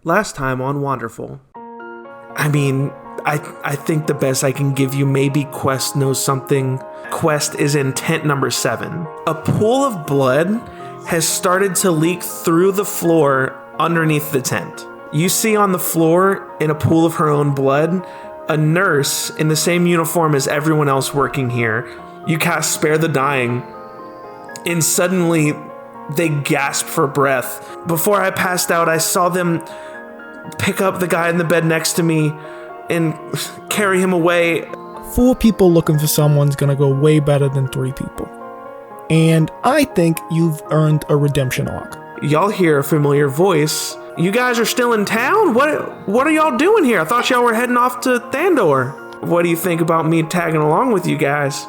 Last time on Wanderful. I mean, I think the best I can give you, maybe Quest knows something. Quest is in tent number 7. A pool of blood has started to leak through the floor underneath the tent. You see on the floor, in a pool of her own blood, a nurse in the same uniform as everyone else working here. You cast Spare the Dying, and suddenly they gasp for breath. Before I passed out, I saw them pick up the guy in the bed next to me and carry him away. 4 people looking for someone's gonna go way better than 3 people. And I think you've earned a redemption arc. Y'all hear a familiar voice. You guys are still in town? What are y'all doing here? I thought y'all were heading off to Thandor. What do you think about me tagging along with you guys?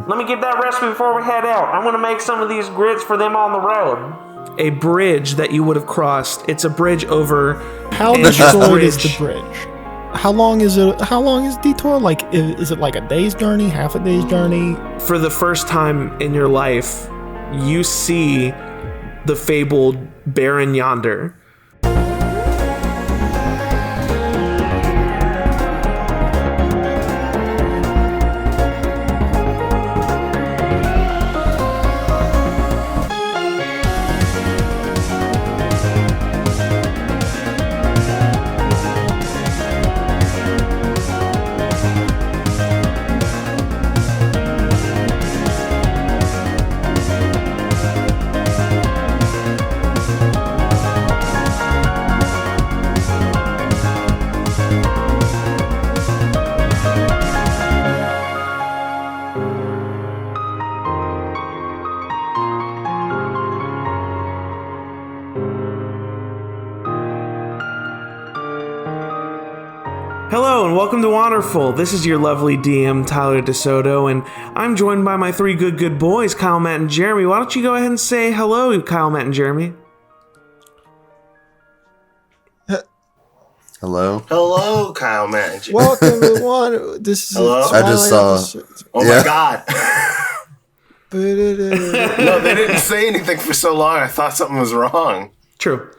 Let me get that recipe before we head out. I'm gonna make some of these grits for them on the road. A bridge that you would have crossed. It's a bridge over. How destroyed is the bridge? How long is it? How long is detour? Like, is it like a day's journey, half a day's journey? For the first time in your life, you see the fabled Barren Yonder. Hello and welcome to Wanderful. This is your lovely DM, Tyler DeSoto, and I'm joined by my 3 good boys, Kyle, Matt, and Jeremy. Why don't you go ahead and say hello, Kyle, Matt, and Jeremy? Hello. Hello, Kyle, Matt, and Jeremy. Welcome everyone. This is Hello? I just saw. Oh Yeah. my God. No, they didn't say anything for so long. I thought something was wrong. True.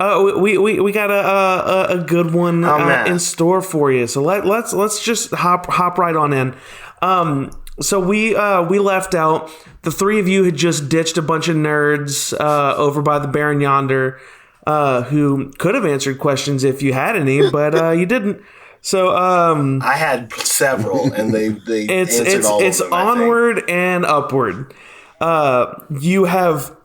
We got a good one in store for you. So let's just hop right on in. So we left out. The 3 of you had just ditched a bunch of nerds over by the Barren Yonder, who could have answered questions if you had any, but you didn't. So I had several, and they answered all of them. It's onward and upward. You have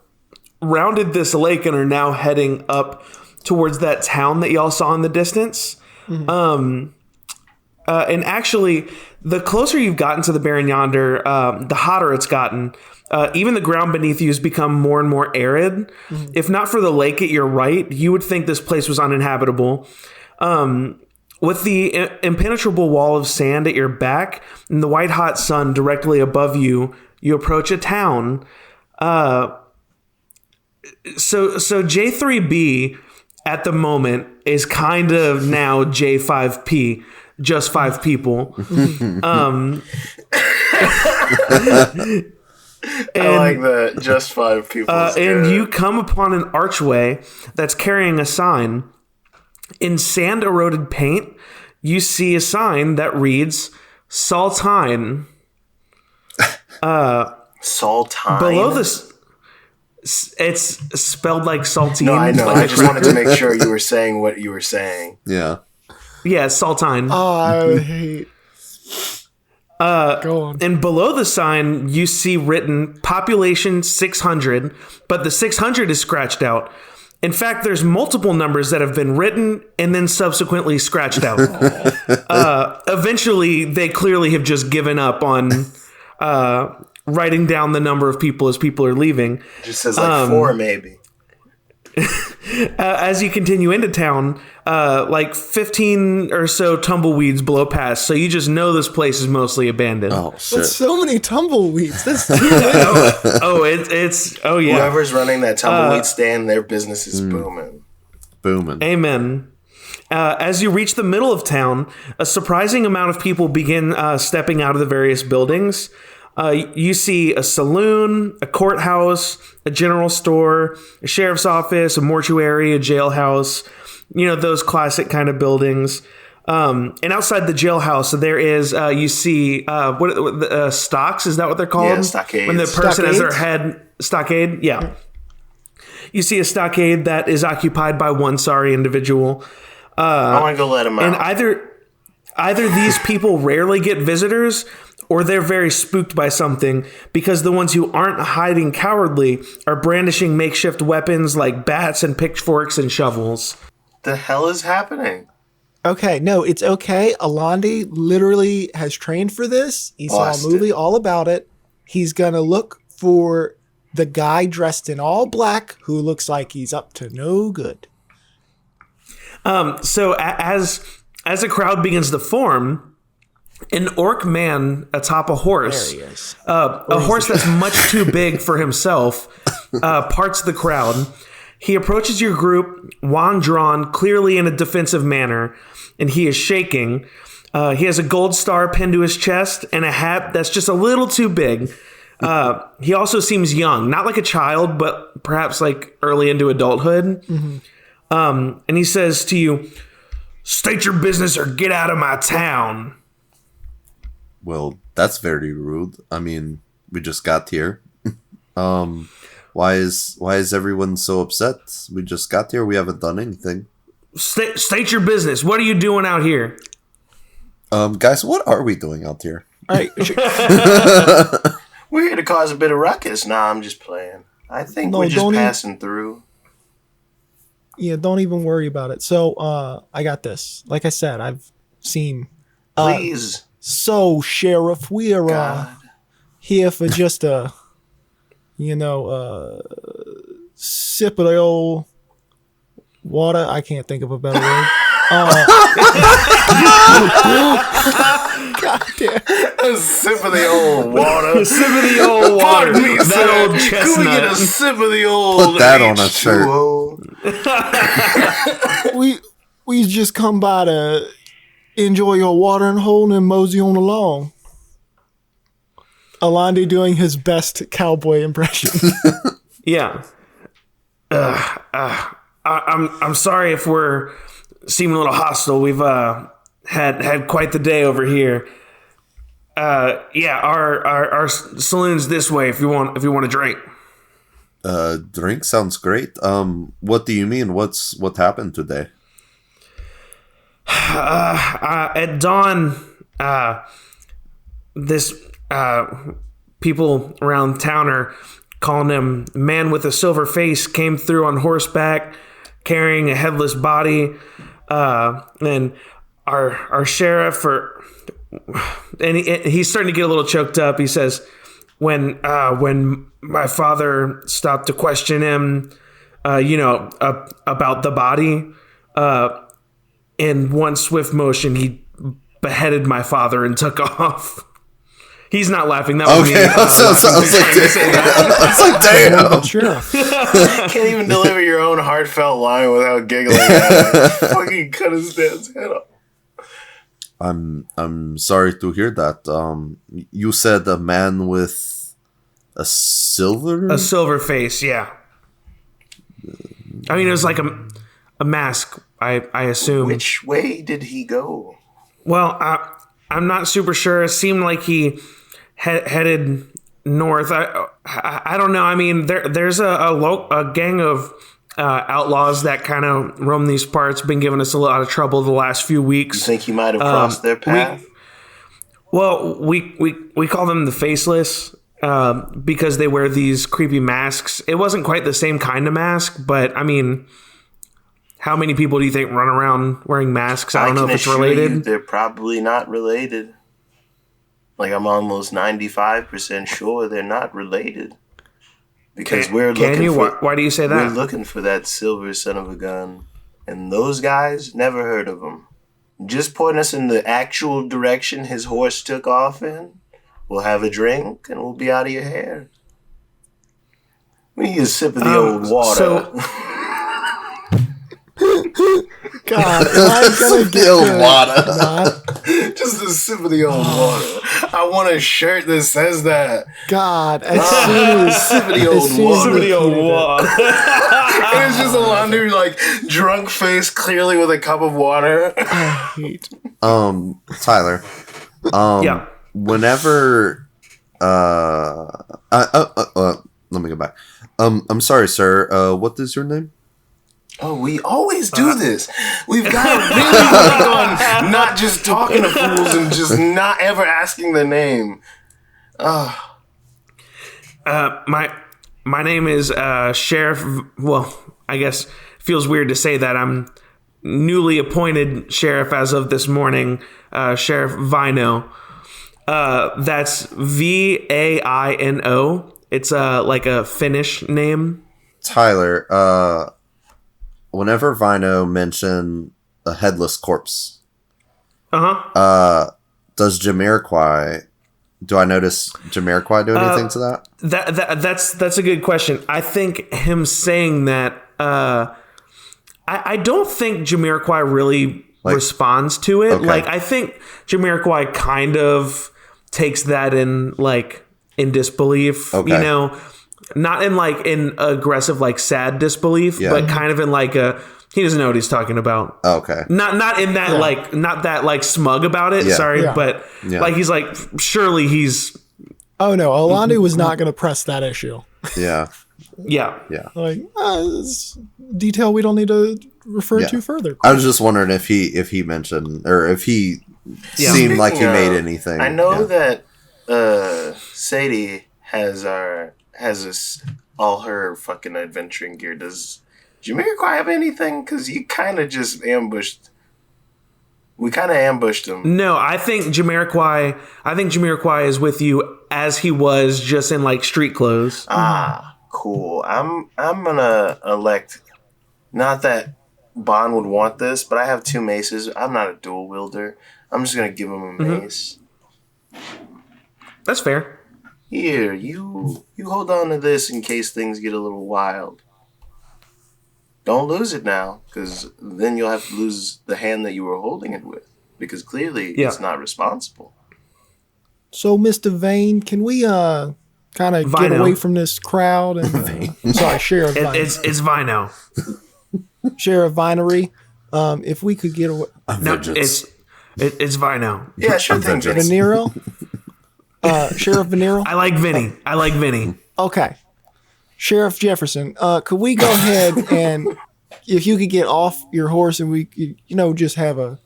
rounded this lake and are now heading up towards that town that y'all saw in the distance. Mm-hmm. And actually, the closer you've gotten to the Barren Yonder, the hotter it's gotten. Even the ground beneath you has become more and more arid. Mm-hmm. If not for the lake at your right, you would think this place was uninhabitable. With the impenetrable wall of sand at your back and the white hot sun directly above you, you approach a town. So J3B at the moment is kind of now J5P, just 5 people. I like that, just 5 people. And you come upon an archway that's carrying a sign. In sand-eroded paint, you see a sign that reads Saltine. Saltine? Below this... It's spelled like saltine. No, I know. Like I just wanted to make sure you were saying what you were saying. Yeah. Yeah, saltine. Oh, I hate... Go on. And below the sign, you see written population 600, but the 600 is scratched out. In fact, there's multiple numbers that have been written and then subsequently scratched out. Eventually, they clearly have just given up on writing down the number of people as people are leaving. It just says like 4 maybe. As you continue into town, like 15 or so tumbleweeds blow past, so you just know this place is mostly abandoned. Oh shit! That's so many tumbleweeds. That's too many. Oh yeah. Whoever's running that tumbleweed stand, their business is booming. Booming. Amen. As you reach the middle of town, a surprising amount of people begin stepping out of the various buildings. You see a saloon, a courthouse, a general store, a sheriff's office, a mortuary, a jailhouse, those classic kind of buildings. And outside the jailhouse, there is, you see, stocks, is that what they're called? Yeah, stockades. When the person has their head, stockade, yeah. You see a stockade that is occupied by one sorry individual. I want to go let him out. And either these people rarely get visitors, or they're very spooked by something, because the ones who aren't hiding cowardly are brandishing makeshift weapons like bats and pitchforks and shovels. The hell is happening? Okay, no, it's okay. Alandi literally has trained for this. He saw a movie all about it. He's going to look for the guy dressed in all black who looks like he's up to no good. So as a crowd begins to form, an orc man atop a horse, There he is. a horse that's much too big for himself, parts the crowd. He approaches your group, wand drawn, clearly in a defensive manner, and he is shaking. He has a gold star pinned to his chest and a hat that's just a little too big. He also seems young, not like a child, but perhaps like early into adulthood. Mm-hmm. And he says to you, "State your business or get out of my town." Well, that's very rude. I mean, we just got here. Why is everyone so upset? We just got here. We haven't done anything. State your business. What are you doing out here? Guys, what are we doing out here? All right. We're here to cause a bit of ruckus. Nah, I'm just playing. I think we're just passing through. Yeah, don't even worry about it. So, I got this. Like I said, I've seen. Please. So, Sheriff, we are here for just a, sip of the old water. I can't think of a better word. God damn. A sip of the old water. A sip of the old water. Pardon me, that sir. old chestnut. Can we get a sip of the old Put that on a shirt. We just come by to enjoy your watering hole and mosey on along. Alandi doing his best cowboy impression. Yeah. I'm sorry if we're seeming a little hostile. We've had quite the day over here. Yeah, our saloon's this way if you want a drink. Drink sounds great. What do you mean? What happened today? At dawn, this people around town are calling him man with a silver face, came through on horseback carrying a headless body. And our sheriff, and he's starting to get a little choked up. He says, when my father stopped to question him, about the body, in one swift motion, he beheaded my father and took off. He's not laughing. That was me. I was like, damn. Sheriff. Can't even deliver your own heartfelt line without giggling. Fucking cut his dad's head off. I'm sorry to hear that. You said a man with a silver face. Yeah. I mean, it was like a mask. I assume. Which way did he go? Well, I'm not super sure. It seemed like he headed north. I don't know. I mean, there's a gang of outlaws that kind of roam these parts. Been giving us a lot of trouble the last few weeks. You think he might have crossed their path? We call them the Faceless because they wear these creepy masks. It wasn't quite the same kind of mask, but I mean, how many people do you think run around wearing masks? I don't know if it's related. They're probably not related. Like, I'm almost 95% sure they're not related. Because why do you say that? We're looking for that silver son of a gun. And those guys, never heard of them. Just point us in the actual direction his horse took off in. We'll have a drink and we'll be out of your hair. We need a sip of the old water. God, am I gonna get the old water? Just a sip of the old water. I want a shirt that says that. God, as soon as Sippity old water. And it's just a laundry, like, drunk face, clearly with a cup of water. I hate. Tyler. Yeah. Whenever, let me go back. I'm sorry, sir. What is your name? Oh, we always do this. We've got to really work on not just talking to fools and just not ever asking the name. My name is Sheriff. Well, I guess it feels weird to say that. I'm newly appointed sheriff as of this morning. Sheriff Vino. That's Vaino. It's like a Finnish name. Tyler. Whenever Vino mentioned a headless corpse, does Jamiroquai? Do I notice Jamiroquai do anything to that? That's a good question. I think him saying that. I don't think Jamiroquai really responds to it. Okay. Like, I think Jamiroquai kind of takes that in disbelief. Okay. You know, not in in aggressive sad disbelief, but kind of in he doesn't know what he's talking about. Okay. Not in that not that smug about it. Yeah. Sorry, Yeah. but he's surely he's. Oh no, Alandi was not going to press that issue. Yeah. Yeah. Yeah. It's detail we don't need to refer to further. I was just wondering if he mentioned or if he seemed like he made anything. I know that Sadie has all her fucking adventuring gear. Does Jamiroquai have anything? Because you kind of just ambushed. We kind of ambushed him. No, I think Jamiroquai is with you as he was, just in street clothes. Ah, cool. I'm gonna elect. Not that Bond would want this, but I have 2 maces. I'm not a dual wielder. I'm just gonna give him a mace. That's fair. Here, you hold on to this in case things get a little wild. Don't lose it now, because then you'll have to lose the hand that you were holding it with, because clearly it's not responsible. So, Mr. Vane, can we kind of get away from this crowd? And sorry, Sheriff Vine. It's Vino. Sheriff Vinery. If we could get away. No, it's Vino. Yeah, sure thing, Vince. Venero? Sheriff Venero? I like Vinny. Okay. Sheriff Jefferson, could we go ahead and if you could get off your horse and we could, just have a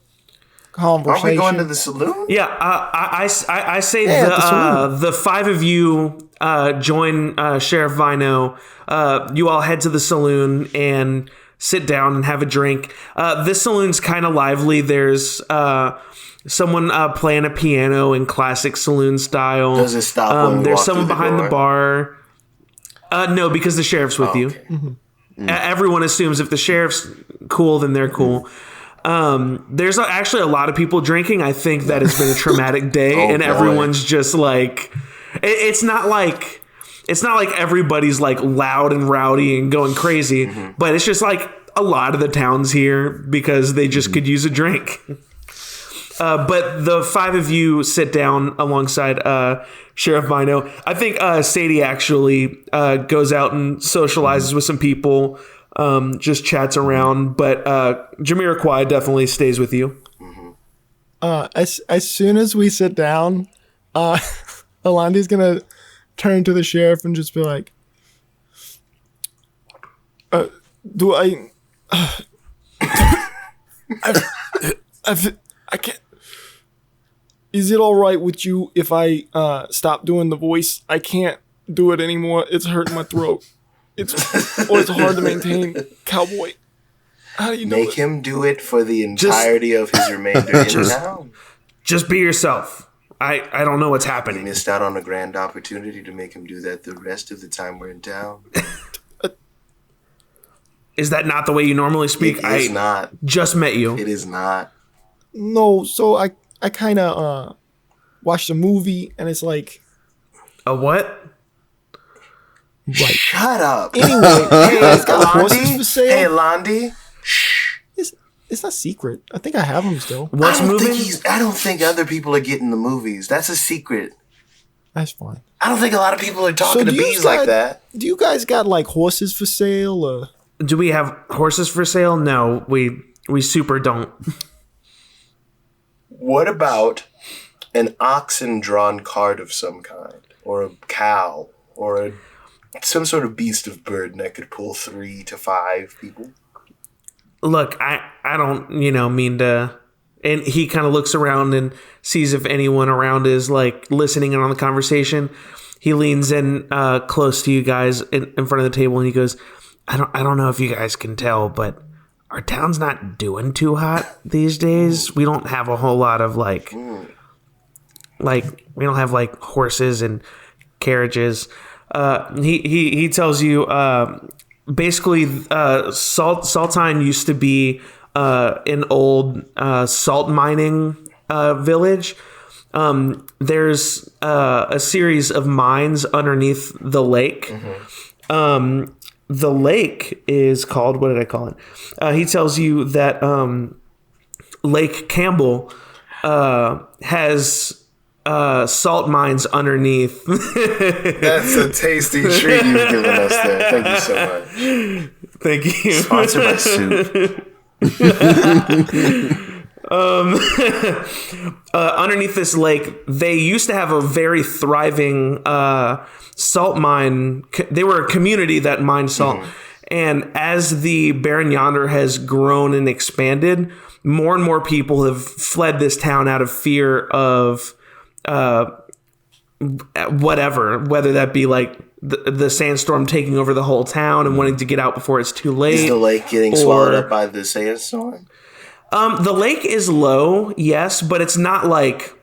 conversation. Are we going to the saloon? Yeah, I say the the 5 of you join Sheriff Vino. You all head to the saloon and sit down and have a drink. This saloon's kind of lively. There's someone playing a piano in classic saloon style. Does it stop when we there's walk someone through the behind door? the bar. No, because the sheriff's with you. Okay. Everyone assumes if the sheriff's cool, then they're cool. There's actually a lot of people drinking. I think that it's been a traumatic day, and everyone's just it's not like everybody's loud and rowdy and going crazy, but it's just a lot of the town's here because they just could use a drink. But the 5 of you sit down alongside Sheriff Vino. I think Sadie actually goes out and socializes with some people, just chats around. But Jamiroquai definitely stays with you. As soon as we sit down, Alandi's going to turn to the sheriff and just be like, do I... I can't... Is it all right with you if I stop doing the voice? I can't do it anymore. It's hurting my throat. It's hard to maintain. Cowboy. How do you Make him do it for the entirety of his remainder in town. Just be yourself. I don't know what's We happening. missed out on a grand opportunity to make him do that the rest of the time we're in town. Is that not the way you normally speak? It is not. Just met you. It is not. No, so I kind of watched a movie and it's like... A what? Right. Shut up. Anyway, Hey, got horses for sale. Hey, Londi. Shh. It's not secret. I think I have them still. What's moving? I don't think other people are getting the movies. That's a secret. That's fine. I don't think a lot of people are talking to bees like that. Do you guys got like horses for sale? Or? Do we have horses for sale? No, we super don't. What about an oxen-drawn cart of some kind, or a cow, or some sort of beast of burden that could pull 3 to 5 people? Look, I don't, mean to. And he kind of looks around and sees if anyone around is like listening in on the conversation. He leans in close to you guys in front of the table, and he goes, I don't know if you guys can tell, but our town's not doing too hot these days. We don't have a whole lot of like we don't have like horses and carriages. He tells you basically Saltine used to be an old salt mining village. There's a series of mines underneath the lake. Mm-hmm. The lake is called, what did I call it? He tells you that Lake Campbell has salt mines underneath. That's a tasty treat you've given us there. Thank you so much. Thank you. Sponsored by soup. Underneath this lake, they used to have a very thriving salt mine. They were a community that mined salt. Mm-hmm. And as the Barren Yonder has grown and expanded, more and more people have fled this town out of fear of whatever, whether that be like the sandstorm taking over the whole town and wanting to get out before it's too late. Is the lake getting swallowed up by the sandstorm? The lake is low, yes, but it's not like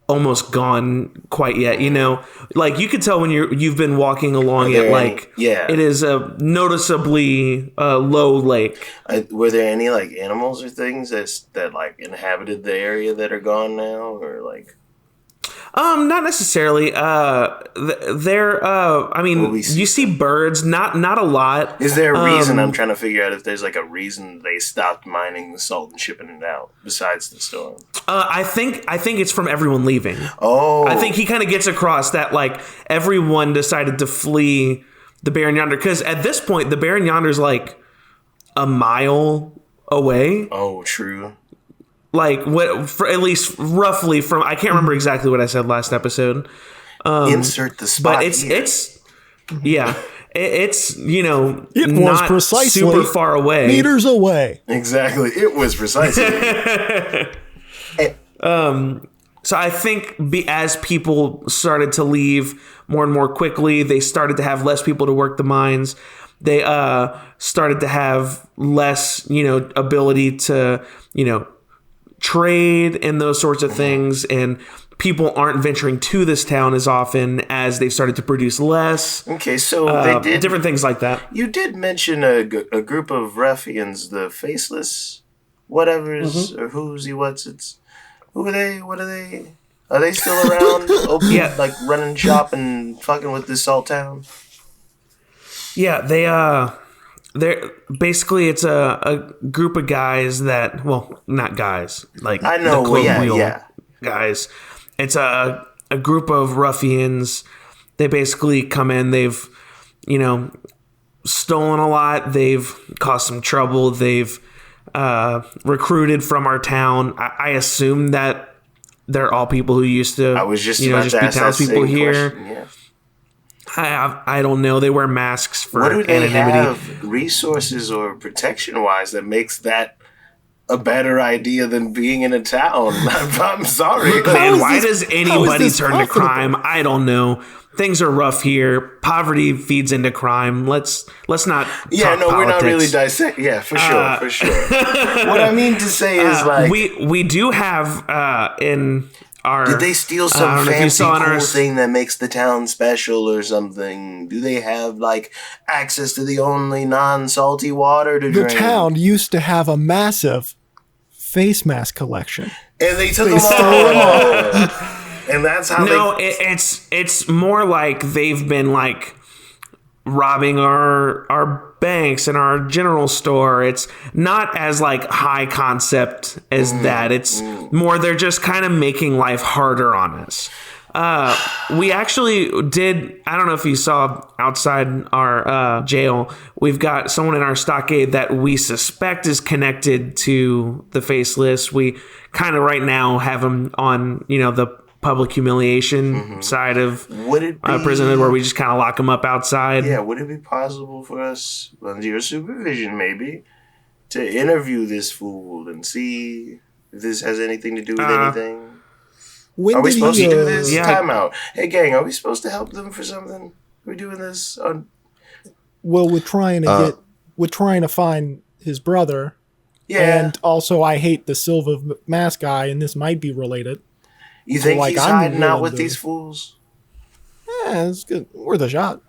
almost gone quite yet. Like you could tell when you've been walking along it, like it is a noticeably low lake. Were there any like animals or things that like inhabited the area that are gone now, or like? Not necessarily. I mean, you see birds, not a lot. Is there a reason? I'm trying to figure out if there's like a reason they stopped mining the salt and shipping it out besides the storm. I think it's from everyone leaving. Oh. I think he kind of gets across that like everyone decided to flee the Barren Yonder, because at this point the Barren Yonder's like a mile away. Oh, true. Like at least roughly from, I can't remember exactly what I said last episode. Insert the spot. But it's yeah, it's it not was precisely super far away, meters away. Exactly, it was precisely. So I think as people started to leave more and more quickly, they started to have less people to work the mines. They started to have less, ability to, trade and those sorts of things, and people aren't venturing to this town as often as they started to produce less. Okay, so they did different things like that. You did mention a group of ruffians, the faceless whatevers, or who's what's it's. Who are they? What are they? Are they still around? Yeah, like running shop and fucking with this salt town. Yeah, they're basically, it's a group of guys that, well, not guys, like I know, the colloquial yeah. guys. It's a group of ruffians. They basically come in. They've, stolen a lot. They've caused some trouble. They've recruited from our town. I assume that they're all people who used to, I was just be townspeople here. Question, yeah. I don't know. They wear masks for anonymity. What do they anonymity. have resources or protection-wise that makes that a better idea than being in a town? I'm sorry. Man, why does anybody turn to crime? I don't know. Things are rough here. Poverty feeds into crime. Let's not. Yeah, no, politics. We're not really dissecting. Yeah, for sure. What I mean to say is like we do have in. Did they steal some fancy cool thing that makes the town special or something? Do they have like access to the only non-salty water to drink? The town used to have a massive face mask collection, and they took them all. And that's how. No, it's more like they've been like robbing our banks and our general store. It's not as like high concept as that. It's more they're just kind of making life harder on us. We actually did, I don't know if you saw outside our jail, we've got someone in our stockade that we suspect is connected to the Faceless. We kind of right now have him on, the public humiliation side of prison, where we just kind of lock him up outside. Yeah, would it be possible for us, under your supervision maybe, to interview this fool and see if this has anything to do with anything? Are we supposed to do this? Yeah. Time out. Hey, gang, are we supposed to help them for something? Are we doing this on... Well, we're trying to find his brother. Yeah. And also, I hate the silver mask guy, and this might be related. You think he's hiding out with these fools? Yeah, it's good. Worth a shot.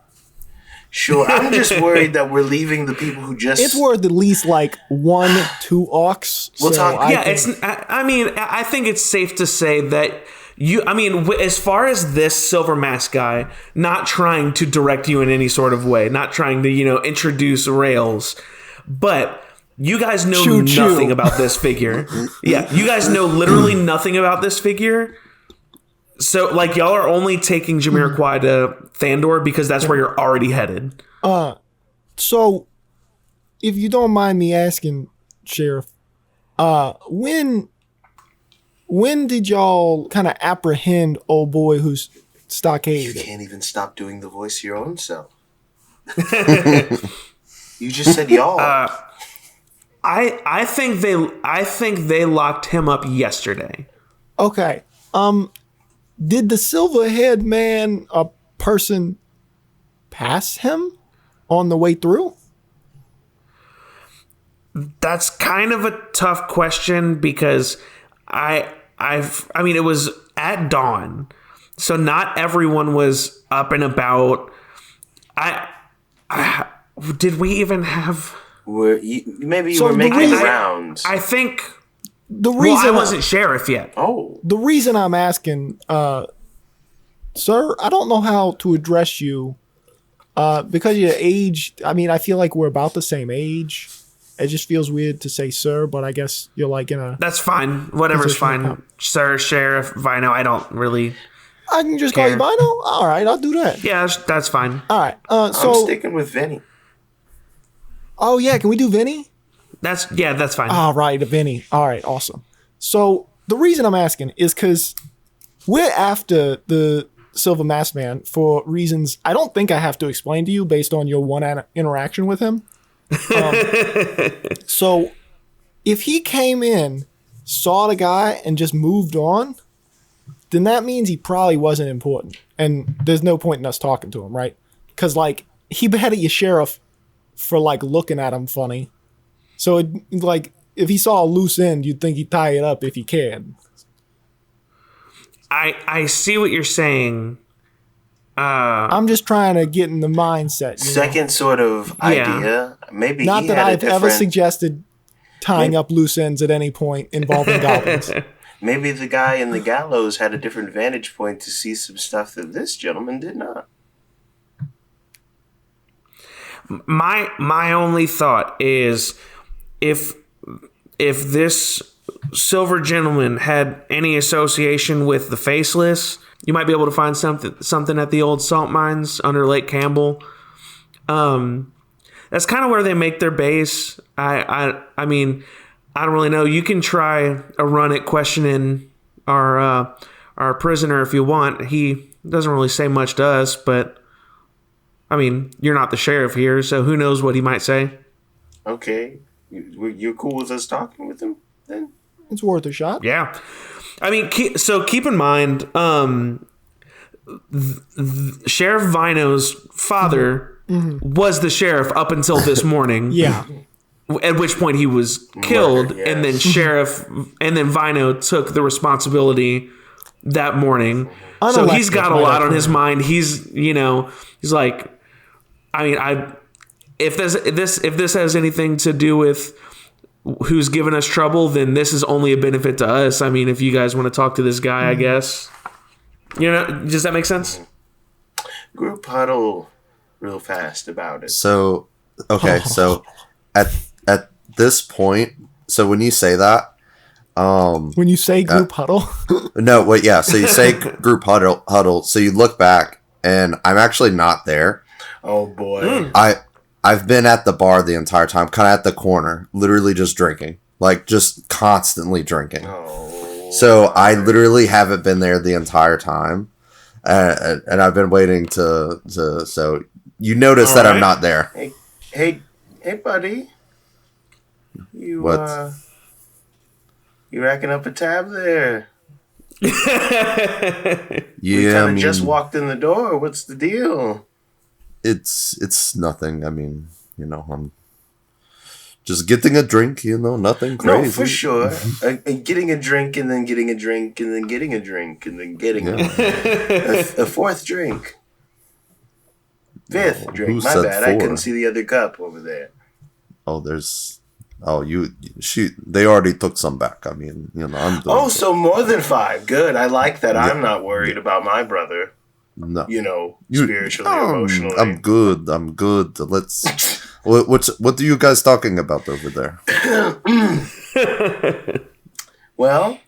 Sure. I'm just worried that we're leaving the people who just... It's worth at least like 1-2 orcs. We'll talk. I think it's safe to say that as far as this silver mask guy, not trying to direct you in any sort of way, not trying to, introduce rails, but you guys know nothing about this figure. Yeah, you guys know literally nothing about this figure. So, like, y'all are only taking Jamiroquai to Thandor because that's where you're already headed. So, if you don't mind me asking, Sheriff, when did y'all kind of apprehend old boy who's stockade? You can't even stop doing the voice of your own self. You just said y'all. I think they locked him up yesterday. Okay. Did the silver-haired man, a person, pass him on the way through? That's kind of a tough question because it was at dawn, so not everyone was up and about. Did we even have? Maybe you were making rounds. I think. I wasn't sheriff yet. Oh. The reason I'm asking, sir, I don't know how to address you because your age. I mean, I feel like we're about the same age. It just feels weird to say sir, but I guess you're like in a... That's fine. Whatever's fine. Sir, sheriff, Vino, I don't really... I can just call you Vino? All right, I'll do that. Yeah, that's fine. All right. I'm sticking with Vinny. Oh, yeah. Can we do Vinny? That's fine. All right, Vinny. All right, awesome. So the reason I'm asking is because we're after the Silver Mask Man for reasons I don't think I have to explain to you based on your one interaction with him. So if he came in, saw the guy, and just moved on, then that means he probably wasn't important. And there's no point in us talking to him, right? Because, like, he beheaded your sheriff for, like, looking at him funny. So, if he saw a loose end, you'd think he'd tie it up if he can. I see what you're saying. I'm just trying to get in the mindset. Second sort of idea. Maybe not that I've ever suggested tying up loose ends at any point involving goblins. Maybe the guy in the gallows had a different vantage point to see some stuff that this gentleman did not. My only thought is if this silver gentleman had any association with the Faceless, you might be able to find something at the old salt mines under Lake Campbell. That's kind of where they make their base. I mean, I don't really know. You can try a run at questioning our prisoner if you want. He doesn't really say much to us, but I mean, you're not the sheriff here, so who knows what he might say. Okay. You're cool with us talking with him then? It's worth a shot. Yeah. I mean, keep in mind, Sheriff Vino's father was the sheriff up until this morning. Yeah. At which point he was killed, Murdered, yes. and then Vino took the responsibility that morning. So he's got a lot on his mind. He's like, I mean, if this has anything to do with who's giving us trouble, then this is only a benefit to us. I mean, if you guys want to talk to this guy, I guess. Does that make sense? Group huddle. real fast about it. So, okay, so at this point, so when you say that, when you say group huddle, no, wait, yeah. So you say group huddle. So you look back, and I'm actually not there. Oh boy, I've been at the bar the entire time, kind of at the corner, literally just drinking, like just constantly drinking. Oh, so I literally haven't been there the entire time, and I've been waiting to. So you notice that I'm not there. Hey, buddy, you What? You racking up a tab there? Yeah, we kind of just walked in the door. What's the deal? It's nothing. I mean, I'm just getting a drink. Nothing crazy. No, for sure. Getting a drink and then getting a drink and then getting a drink and then getting a fourth drink. Fifth drink. My bad. 4? I couldn't see the other cup over there. They already took some back. I mean, I'm doing Oh, so more than 5. Good. I like that. Yeah. I'm not worried about my brother. No. Spiritually, emotionally. I'm good. Let's what are you guys talking about over there? Well,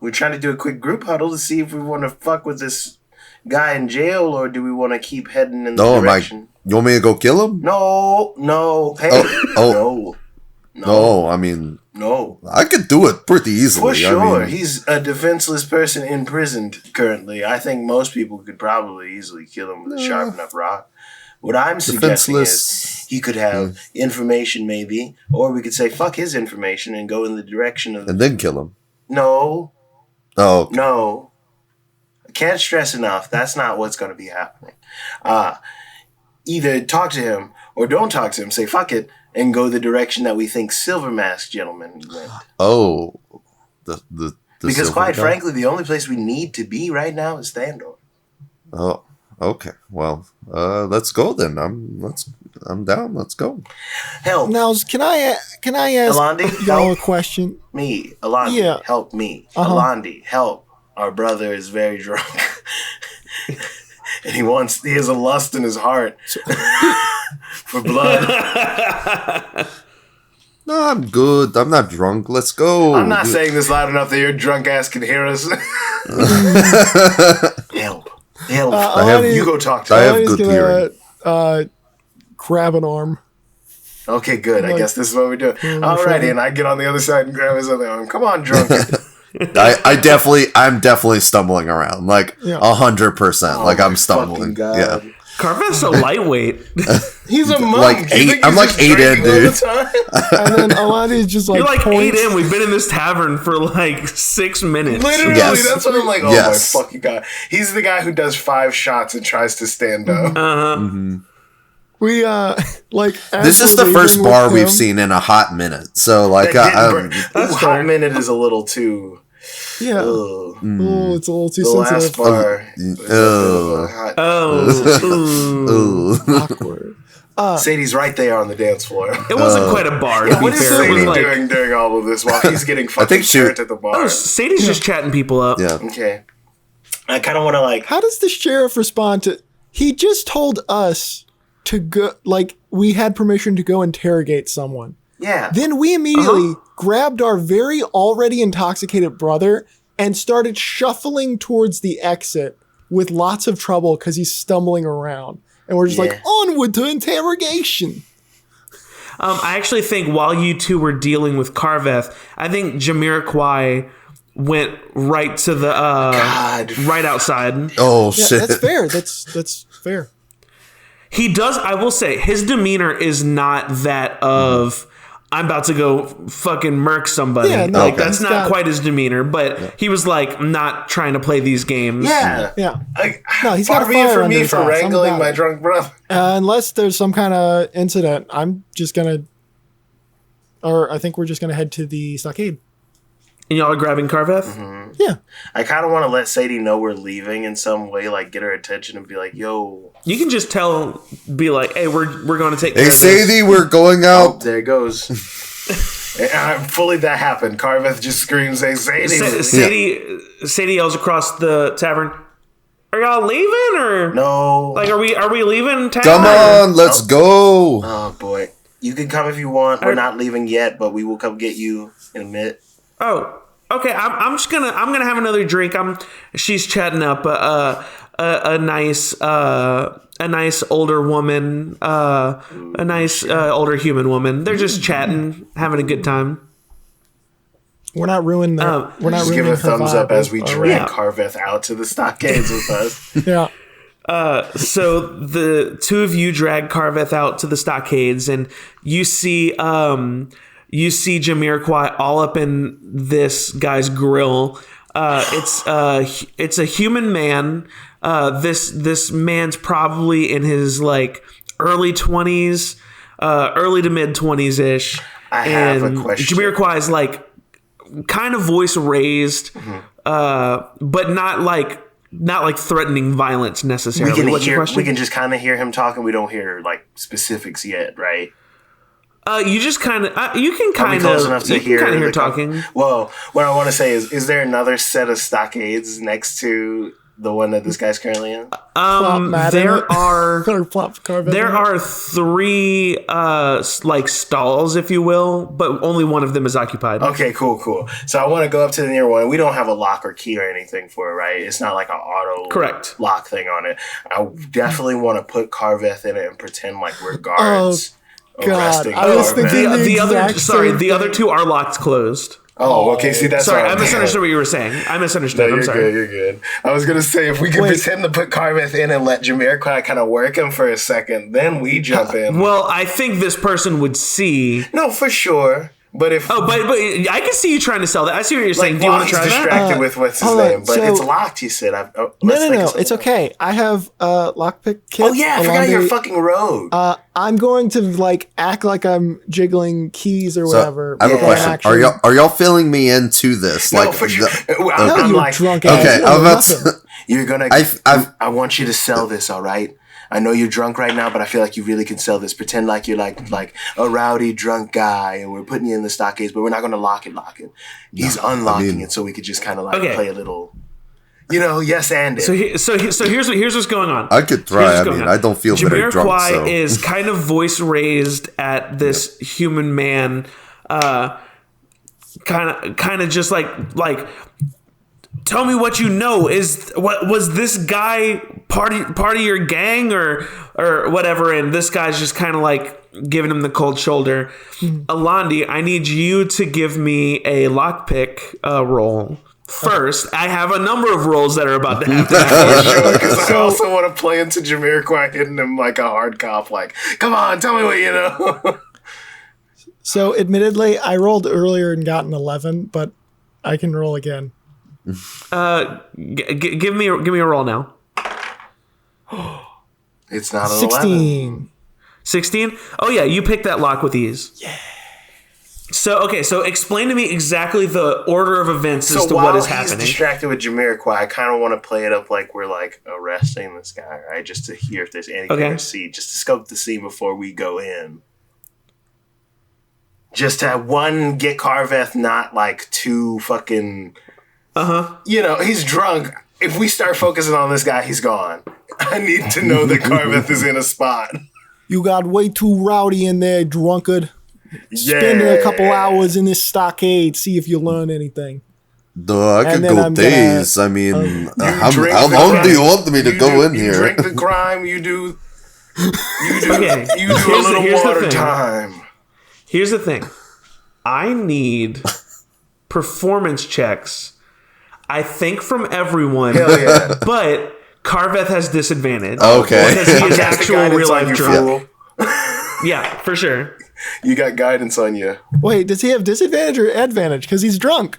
we're trying to do a quick group huddle to see if we want to fuck with this guy in jail or do we want to keep heading in the direction. You want me to go kill him? No. Hey. No, I mean... No. I could do it pretty easily. For sure. He's a defenseless person imprisoned currently. I think most people could probably easily kill him with a sharp enough rock. What I'm suggesting is he could have information maybe, or we could say fuck his information and go in the direction of... And then kill him. No. Oh, okay. No. I can't stress enough. That's not what's going to be happening. Either talk to him or don't talk to him. Say fuck it. And go the direction that we think Silver Mask Gentleman went. Oh, the because quite frankly, the only place we need to be right now is Thandor. Oh, okay. Well, let's go then. I'm down. Let's go. Help. Now, can I ask Alandi, y'all a question? Me, Alandi, help me. Alandi, help. Our brother is very drunk, and he has a lust in his heart. For blood. No, I'm good. I'm not drunk. Let's go. I'm not saying this loud enough that your drunk ass can hear us. Help. You go talk to him. I have good hearing. Grab an arm. Okay, good. I guess this is what we do. Alrighty, and I get on the other side and grab his other arm. Come on, drunk. I'm definitely stumbling around. Like 100%. Like I'm stumbling. Yeah. Carveth's a lightweight. He's a monk. Like 8. I'm like 8 in, dude. And then Alani's just like, you're like points. 8 in. We've been in this tavern for like 6 minutes. Literally, that's what I'm like. Oh my fucking god! He's the guy who does 5 shots and tries to stand up. Mm-hmm. We like. This is the first bar we've seen in a hot minute. So like, hot minute is a little too. Yeah. Oh, it's a little too sensitive. Last bar. Awkward. Sadie's right there on the dance floor. It wasn't quite a bar. What is Sadie doing during all of this while he's getting fucking shared at the bar? Oh, Sadie's just chatting people up. Yeah. Okay. I kind of want to like. How does the sheriff respond to? He just told us to go. Like we had permission to go interrogate someone. Yeah. Then we immediately grabbed our very already intoxicated brother and started shuffling towards the exit with lots of trouble because he's stumbling around. And we're just like, onward to interrogation. I actually think while you two were dealing with Carveth, I think Jamiroquai went right to the right outside. Oh shit! That's fair. That's fair. He does. I will say his demeanor is not that of I'm about to go fucking murk somebody. Yeah, no, like that's not quite his demeanor. But he was like not trying to play these games. Yeah. No, he's got a fire for me for wrangling my drunk brother. Unless there's some kind of incident, I'm just gonna, or I think we're just gonna head to the stockade. And y'all are grabbing Carveth? Mm-hmm. Yeah. I kind of want to let Sadie know we're leaving in some way, like get her attention and be like, yo. You can just be like, hey, we're going to take care of this. Hey, Sadie, we're going out. Oh, there it goes. Fully that happened. Carveth just screams, hey, Sadie. Sadie yells across the tavern, Are y'all leaving or No. Like, are we leaving town? Come on, let's go. Oh boy, you can come if you want. We're not leaving yet, but we will come get you in a minute. Oh, okay. I'm gonna have another drink. She's chatting up a nice older woman, a nice older human woman. They're just chatting, having a good time. We're not ruining their. We're not Just ruining give a her thumbs vibe. up as we drag Yeah. Carveth out to the stockades with us. Yeah. So the two of you drag Carveth out to the stockades, and you see Jamiroquai all up in this guy's grill. It's a human man. This man's probably in his like early 20s, early to mid 20s ish. I have a question. Jamiroquai is like kind of voice raised, but not like threatening violence necessarily. What's your question? We can just kind of hear him talking. We don't hear like specifics yet, right? You just kind of you can kind close enough of to hear hear the talking. Well, what I want to say is there another set of stockades next to the one that this guy's currently in? There are There are three like stalls, if you will, but only one of them is occupied. Okay, cool. So I want to go up to the near one. We don't have a lock or key or anything for it, right? It's not like an auto Correct. lock thing on it. I definitely want to put Carveth in it and pretend like we're guards. God, I was Carveth. thinking The other two are locked closed. Oh, okay. See, that's Sorry, what I misunderstood what you were saying. I misunderstood. No, I'm sorry. You're good. I was gonna say if we could pretend to put Carveth in and let Jamiroquai kind of work him for a second, then we jump in. Well, I think this person would see. No, for sure. But if but I can see you trying to sell that. I see what you're saying. Do you want to try that? Distracted with what's his hold on, name, but so- it's locked. He said. No. It's okay. I have a lockpick kit. Oh yeah, I forgot you're fucking rogue. I'm going to like act like I'm jiggling keys or So, whatever. I have a but question. actually- Are y'all filling me into this? No, for sure. No, I'm you like, drunk Okay, ass. No, I'm about nothing. to. you're gonna. I want you to sell this. All right. I know you're drunk right now, but I feel like you really can sell this. Pretend like you're like a rowdy drunk guy, and we're putting you in the stockades, but we're not going to lock it. He's unlocking it, so we could just kind of like play a little, yes and it. So here's what's going on. I could try. I mean, I don't feel very drunk. Jamiroquai So is kind of voice raised at this human man, kind of just like. Tell me what you know. Was this guy part of your gang or whatever? And this guy's just kind of like giving him the cold shoulder. Alandi, I need you to give me a lockpick roll first. I have a number of rolls that are about to happen. Because I also want to play into Jamiroquai hitting him like a hard cop. Like, come on, tell me what you know. So, admittedly, I rolled earlier and got an 11, but I can roll again. Give me a roll now. It's not an 16. 11. 16? Oh yeah, you picked that lock with ease. Yeah. So explain to me exactly the order of events as to what is happening. So while he's distracted with Jamiroquai, I kind of want to play it up like we're like arresting this guy, right? Just to hear if there's anything to see, just to scope the scene before we go in. Just to have get Carveth not like too fucking... he's drunk. If we start focusing on this guy, he's gone. I need to know that Carveth is in a spot. You got way too rowdy in there, drunkard. Spending a couple hours in this stockade, see if you learn anything. Duh, I could go days. I mean, how long do you want me to go in here? You drink the crime, you do a little water time. Here's the thing. I need performance checks. I think from everyone, but Carveth has disadvantage. Okay, because he is actual real life drunk. Yeah, for sure. You got guidance on you. Wait, does he have disadvantage or advantage? Because he's drunk.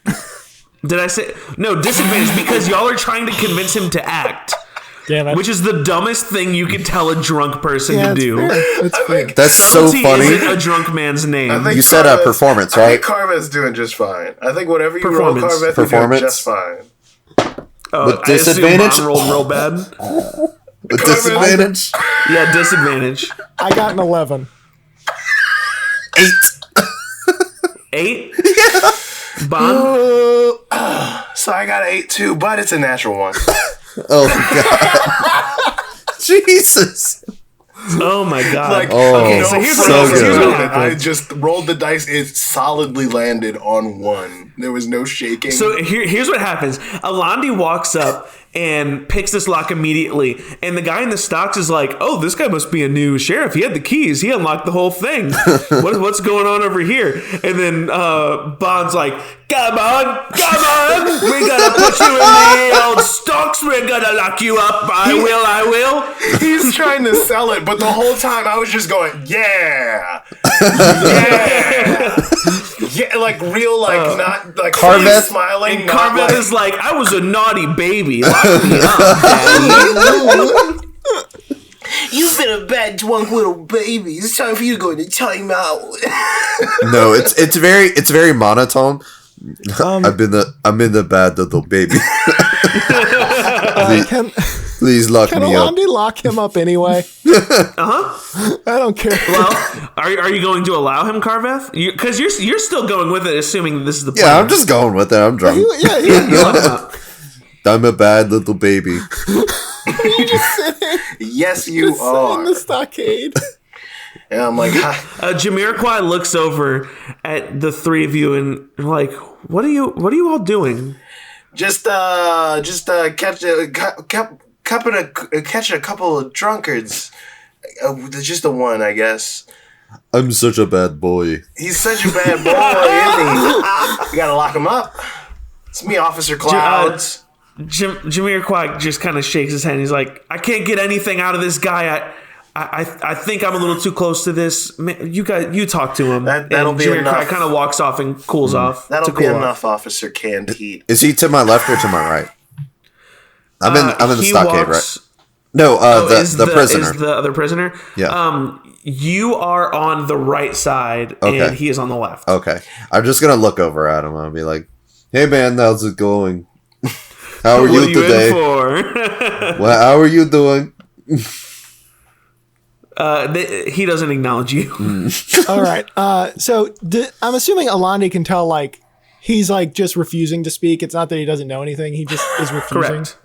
Did I say no disadvantage? Because y'all are trying to convince him to act. Damn it. Which is the dumbest thing you could tell a drunk person to do. That's so funny. Isn't a drunk man's name. You said a performance, right? I think Carveth's doing just fine. I think whatever you roll, Carveth is doing just fine. With disadvantage? I rolled real bad. With disadvantage? Yeah, disadvantage. I got an 11. 8. 8? Yeah. Bond? So I got an 8 too, but it's a natural one. Oh god. Jesus. Oh my god. Like, okay, so here's so what good. happened. I just rolled the dice. It solidly landed on 1. There was no shaking. So here's what happens. Alandi walks up and picks this lock immediately. And the guy in the stocks is like, oh, this guy must be a new sheriff. He had the keys. He unlocked the whole thing. What's going on over here? And then Bond's like, come on. We're going to put you in the old stocks. We're going to lock you up. I will. He's trying to sell it, but the whole time I was just going, yeah. Yeah, like real, like not like Carveth smiling. And Carveth is like, I was a naughty baby. Lock me up, daddy. You've been a bad drunk little baby. It's time for you to go into timeout. No, it's very monotone. I'm in the bad little baby. Please lock Can me up. Alandi lock him up anyway? I don't care. Well, are you going to allow him, Carveth? Because you're still going with it, assuming this is the plan. Yeah, I'm just going with it. I'm drunk. You lock him up. I'm a bad little baby. You just sitting yes, you in are. the stockade. And I'm like, Jamiroquai looks over at the three of you and like, what are you all doing? just catching a couple of drunkards. Just the one, I guess. I'm such a bad boy. He's such a bad boy, isn't he? You gotta lock him up. It's me, Officer Clouds. Jamiroquai just kind of shakes his head. He's like, I can't get anything out of this guy. I think I'm a little too close to this. Man, you talk to him. That'll be enough. Kind of walks off and cools off. That'll be enough, Officer Canned Heat. Is he to my left or to my right? I'm in the stockade, right? No, the prisoner. Is the other prisoner? Yeah. You are on the right side, and he is on the left. Okay. I'm just gonna look over at him. I'll be like, "Hey, man, how's it going? How are you today? Well, how are you doing?" He doesn't acknowledge you. All right. So I'm assuming Alandi can tell, like, he's like just refusing to speak. It's not that he doesn't know anything. He just is refusing. Correct.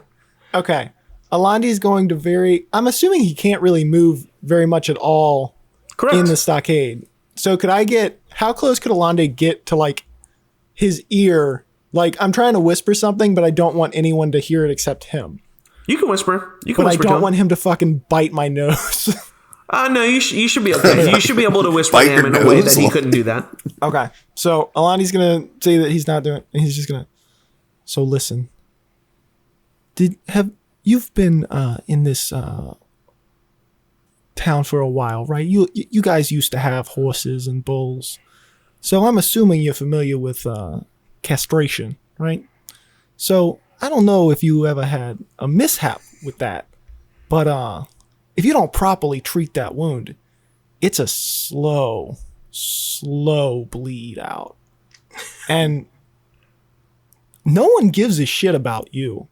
Okay. Alandi's going to I'm assuming he can't really move very much at all in the stockade. So how close could Alandi get to like his ear? Like, I'm trying to whisper something, but I don't want anyone to hear it except him. You can whisper. But I don't want him to fucking bite my nose. No, you should be okay. You should be able to whisper to him in a way that he couldn't do that. Okay. So Alandi's going to say that he's not doing it. And he's just going to. So listen. You've been in this town for a while, right? You guys used to have horses and bulls. So I'm assuming you're familiar with castration, right? So I don't know if you ever had a mishap with that, but if you don't properly treat that wound, it's a slow bleed out. And no one gives a shit about you.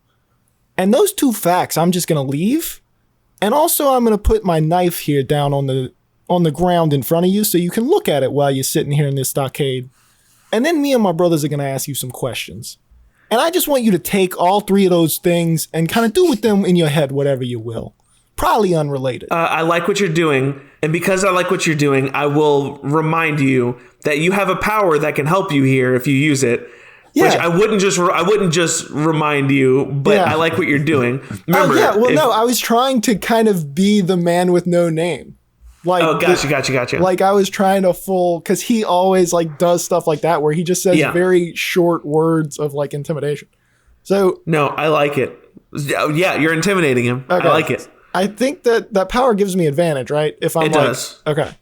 And those two facts I'm just going to leave. And also I'm going to put my knife here down on the ground in front of you so you can look at it while you're sitting here in this stockade. And then me and my brothers are going to ask you some questions. And I just want you to take all three of those things and kind of do with them in your head whatever you will. Probably unrelated. I like what you're doing. And because I like what you're doing, I will remind you that you have a power that can help you here if you use it. Yeah. Which I wouldn't just remind you, but I like what you're doing. Remember, I was trying to kind of be the man with no name. Like, gotcha. Like I was trying to because he always like does stuff like that where he just says very short words of like intimidation. So no, I like it. Yeah, you're intimidating him. Okay. I like it. I think that power gives me advantage, right? If I'm does. Okay.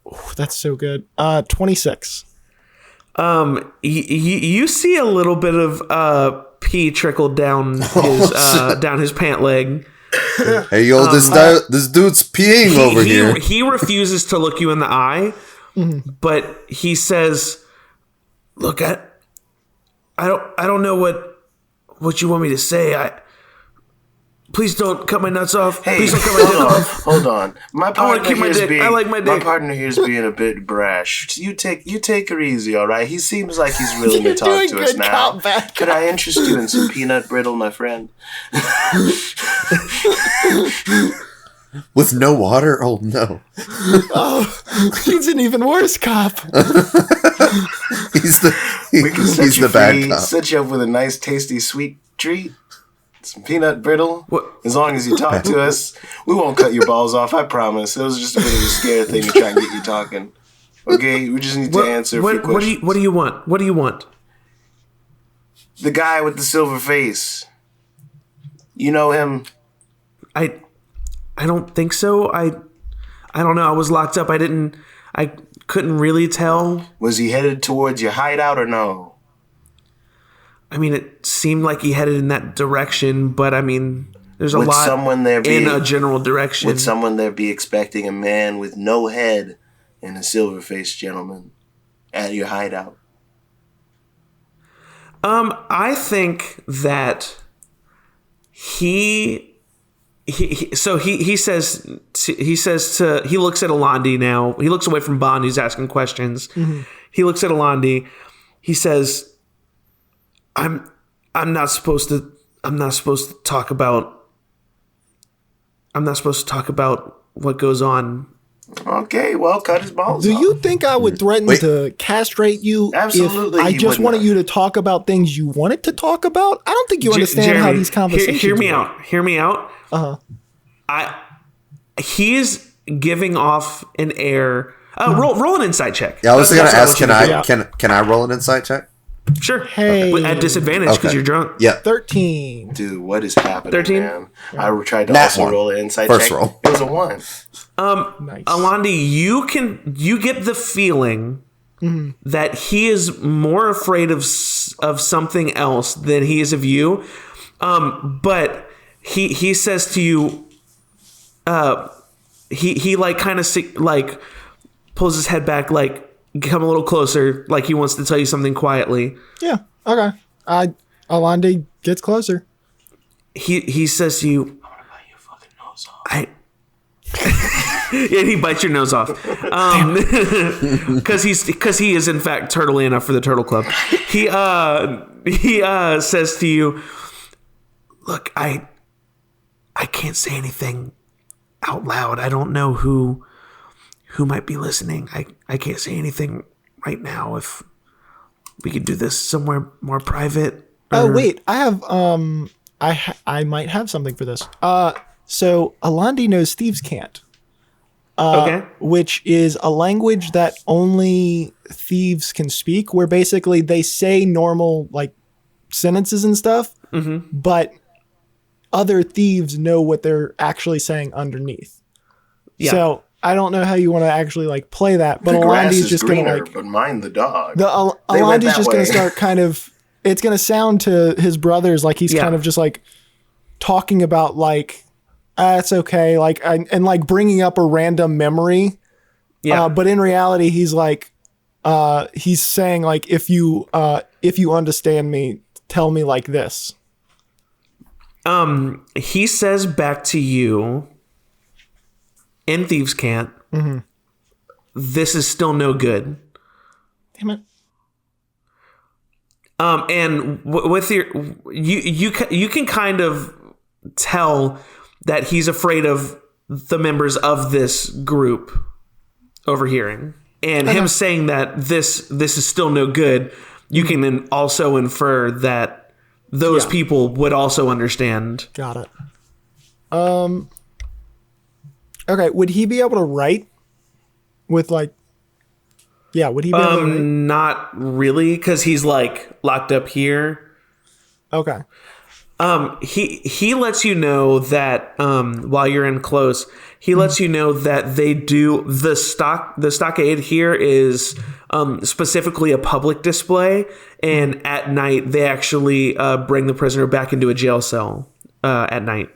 Ooh, that's so good. 26. You see a little bit of pee trickle down his pant leg. Hey, yo, this dude's peeing over here. He refuses to look you in the eye, but he says, "Look, I don't know what you want me to say. Please don't cut my nuts off. Hey, Please don't cut my dick off. hold on. My I want partner to keep my here's dick. being I like my my dick. partner here's being a bit brash. You take her easy, all right? He seems like he's willing to talk to us now. Could I interest you in some peanut brittle, my friend? With no water? Oh no. Oh, he's an even worse cop. He's the bad cop. Set you up with a nice, tasty, sweet treat. Some peanut brittle. What? As long as you talk to us, we won't cut your balls off. I promise. It was just a bit of a scare thing to try and get you talking. Okay, we just need to answer a few questions. What do you want? What do you want? The guy with the silver face. You know him? I don't think so. I don't know. I was locked up. I couldn't really tell. Was he headed towards your hideout or no? I mean, it seemed like he headed in that direction, but I mean, there's a Would lot someone there be, in a general direction. Would someone there be expecting a man with no head and a silver-faced gentleman at your hideout? I think that he says he looks at Alandi now. He looks away from Bond, who's asking questions. Mm-hmm. He looks at Alandi. He says, I'm not supposed to talk about what goes on. Okay, well, cut his balls Do off. you think I would threaten to castrate you Absolutely, if I he just would wanted not. you to talk about things you wanted to talk about? I don't think you understand how these conversations Hear me work. out. Hear me out. He's giving off an air. Roll an insight check. Yeah, I was going to That's ask, what I want you to do. can I roll an insight check? Sure. Hey. But at disadvantage because you're drunk. Yeah. 13. Dude, what is happening, 13? man? I tried to Nat also one. roll an insight First check. roll. It was a 1. Nice. Alandi, you get the feeling that he is more afraid of something else than he is of you. But he says to you, he like kind of like pulls his head back, like come a little closer, like he wants to tell you something quietly. Yeah. Okay. Alandi gets closer. He says to you, I'm gonna bite your fucking nose off. Yeah, he bites your nose off. Because he is in fact turtly enough for the Turtle Club. He says to you, "Look, I can't say anything out loud. I don't know who might be listening. I can't say anything right now. If we could do this somewhere more private." Oh wait, I have I might have something for this. So Alandi knows thieves can't. Okay. Which is a language that only thieves can speak, where basically they say normal like sentences and stuff, but other thieves know what they're actually saying underneath. Yeah. So I don't know how you want to actually like play that, but The grass Alandi's is just greener, gonna like but mind the dog. Alandi's went that just gonna way. start kind of. It's gonna sound to his brothers like he's kind of just like talking about like. It's okay, like and like bringing up a random memory, but in reality, he's like, he's saying like, if you understand me, tell me like this. He says back to you, in Thieves' Cant, this is still no good. Damn it. And with your, you can kind of tell that he's afraid of the members of this group overhearing, and him saying that this is still no good. You can also infer that those people would also understand. Got it. Okay, would he be able to write with like? Yeah, would he be able to write? Not really, because he's like locked up here. Okay. He lets you know that while you're in close, he lets you know that they do the stockade here is specifically a public display, and at night they actually bring the prisoner back into a jail cell at night.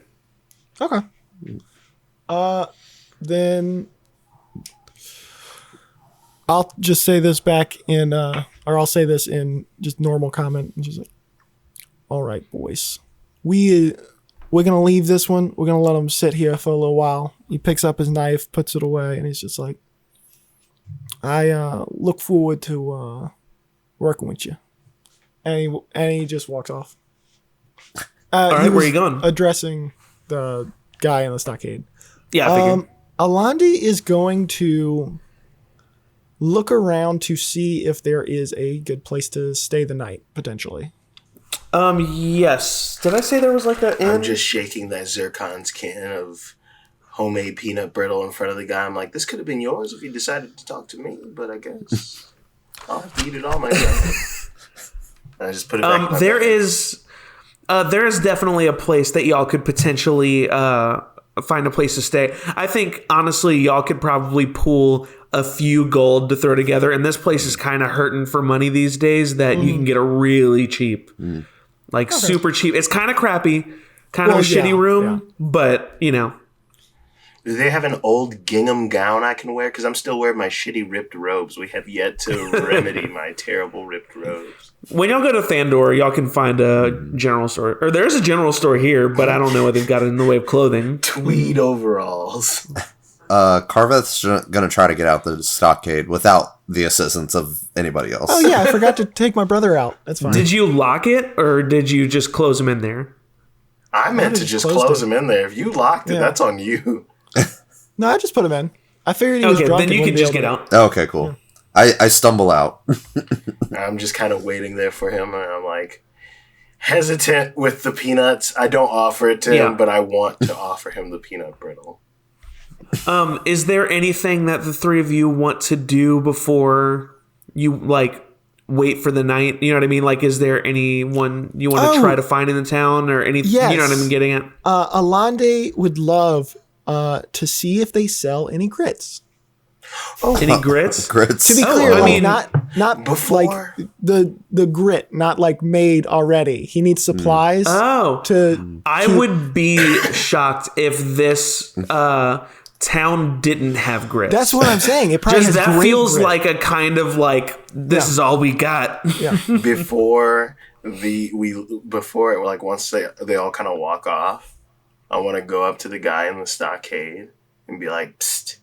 Okay. Then I'll just say this back in, or I'll say this in just normal comment, and just like, all right, boys. We we're going to leave this one. We're going to let him sit here for a little while. He picks up his knife, puts it away, and he's just like, I look forward to working with you. And he just walks off. All right, where are you going? Addressing the guy in the stockade. Yeah, I figured. Alandi is going to look around to see if there is a good place to stay the night, potentially. Yes. Did I say there was like a inn? I'm just shaking that Zircon's can of homemade peanut brittle in front of the guy. I'm like, this could have been yours if you decided to talk to me, but I guess I'll have to eat it all myself. I just put it back in my there bag. there is definitely a place that y'all could potentially find a place to stay. I think honestly y'all could probably pool a few gold to throw together, and this place is kind of hurting for money these days that you can get a really cheap, super cheap. It's kind of crappy, kind of a shitty room, but you know. Do they have an old gingham gown I can wear? Because I'm still wearing my shitty ripped robes. We have yet to remedy my terrible ripped robes. When y'all go to Thandor, y'all can find a general store. Or there's a general store here, but I don't know what they've got in the way of clothing. Tweed overalls. Carveth's gonna try to get out the stockade without the assistance of anybody else. Oh yeah, I forgot to take my brother out. That's fine. Did you lock it, or did you just close him in there? I meant to just close him in there. If you locked it, that's on you. No, I just put him in. I figured he was drunk. Then you can just get out. Okay, cool. I stumble out. I'm just kind of waiting there for him, and I'm like hesitant with the peanuts. I don't offer it to him, but I want to offer him the peanut brittle. Is there anything that the three of you want to do before you wait for the night? You know what I mean? Like, is there anyone you want to try to find in the town or anything? Yes. You know what I'm getting at? Alande would love to see if they sell any grits. Any grits? Grits. To be clear, I mean, not before like the grit, not like made already. He needs supplies. I would be shocked if this town didn't have grits. That's what I'm saying. It probably just has that great feels grit. like a kind of like this is all we got. Yeah. Before once they all kind of walk off, I want to go up to the guy in the stockade and be like, "Psst,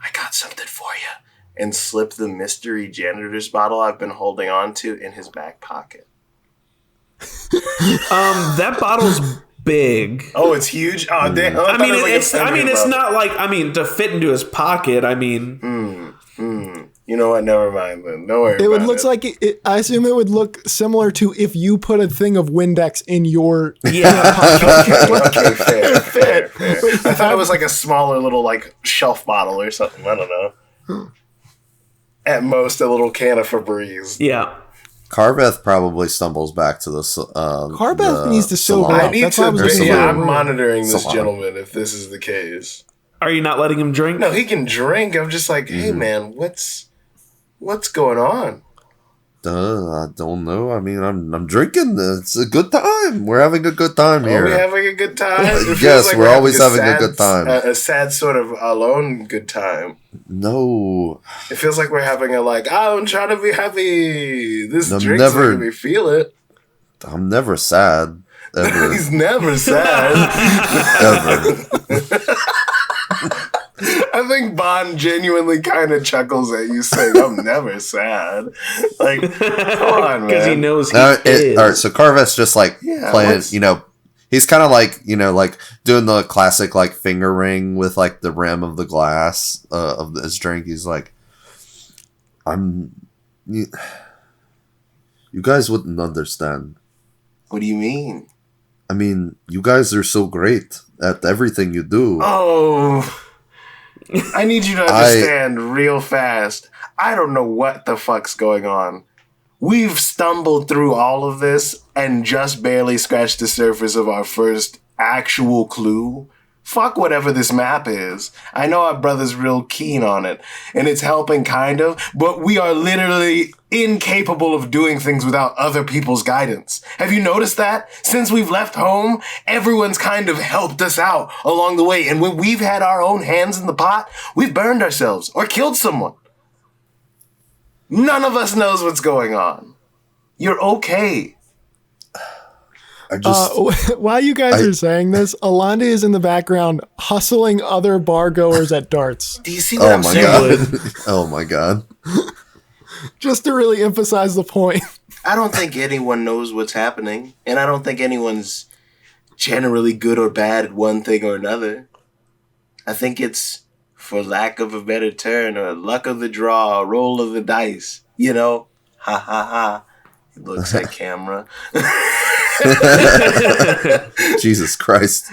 I got something for you," and slip the mystery janitor's bottle I've been holding on to in his back pocket. That bottle's big. Oh, it's huge. Oh, damn! It's not like to fit into his pocket. I mean, You know what? Never mind then. Don't worry. It would about look like it. I assume it would look similar to if you put a thing of Windex in your pocket. Okay, fair. I thought it was like a smaller little shelf bottle or something. I don't know. At most, a little can of Febreze. yeah. Carveth probably stumbles back to the Carveth needs to sober salon. up. I need That's why I was to. looking Yeah, for a I'm room. monitoring this Salon. gentleman if this is the case. Are you not letting him drink? No, he can drink. I'm just like, hey man, what's going on? I don't know. I mean, I'm drinking. It's a good time. We're having a good time Are here. we having a good time? It feels Yes, like we're always having sad, a good time. A sad sort of alone good time. No. It feels like we're having I'm trying to be happy. This I'm drink's never- making me feel it. I'm never sad. Ever. He's never sad. Ever. I think Bond genuinely kind of chuckles at you saying, "I'm never sad." Like, come on, man. Because he knows he All is. right, so Carveth's just playing, he's kind of doing the classic finger ring with the rim of the glass of his drink. He's like, you guys wouldn't understand. What do you mean? I mean, you guys are so great at everything you do. Oh, I need you to understand real fast. I don't know what the fuck's going on. We've stumbled through all of this and just barely scratched the surface of our first actual clue. Fuck whatever this map is. I know our brother's real keen on it, and it's helping kind of, but we are literally incapable of doing things without other people's guidance. Have you noticed that? Since we've left home, everyone's kind of helped us out along the way, and when we've had our own hands in the pot, we've burned ourselves or killed someone. None of us knows what's going on. You're okay. While you guys are saying this, Alandi is in the background hustling other bar goers at darts. Do you see what I'm saying? God. Oh my god. Just to really emphasize the point. I don't think anyone knows what's happening, and I don't think anyone's generally good or bad at one thing or another. I think it's, for lack of a better term, or luck of the draw, a roll of the dice. You know? Ha ha ha. He looks at camera. Jesus Christ.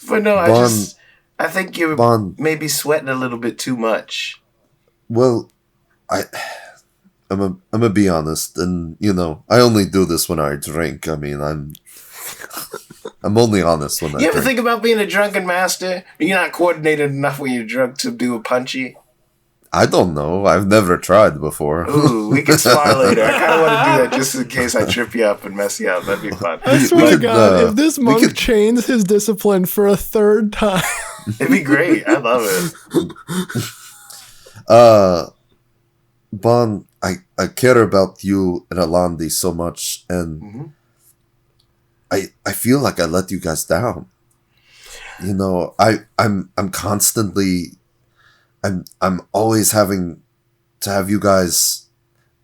But no, I think you're maybe sweating a little bit too much. Well, I'm gonna be honest, and I only do this when I drink. I mean, I'm only honest when I drink. You ever think about being a drunken master? You're not coordinated enough when you're drunk to do a punchy? I don't know. I've never tried before. Ooh, we can spar later. I kind of want to do that just in case I trip you up and mess you up. That'd be fun. I swear to God, if this monk chains his discipline for a third time. It'd be great. I love it. Bon, I care about you and Alandi so much, and I feel like I let you guys down. I'm constantly, I'm always having to have you guys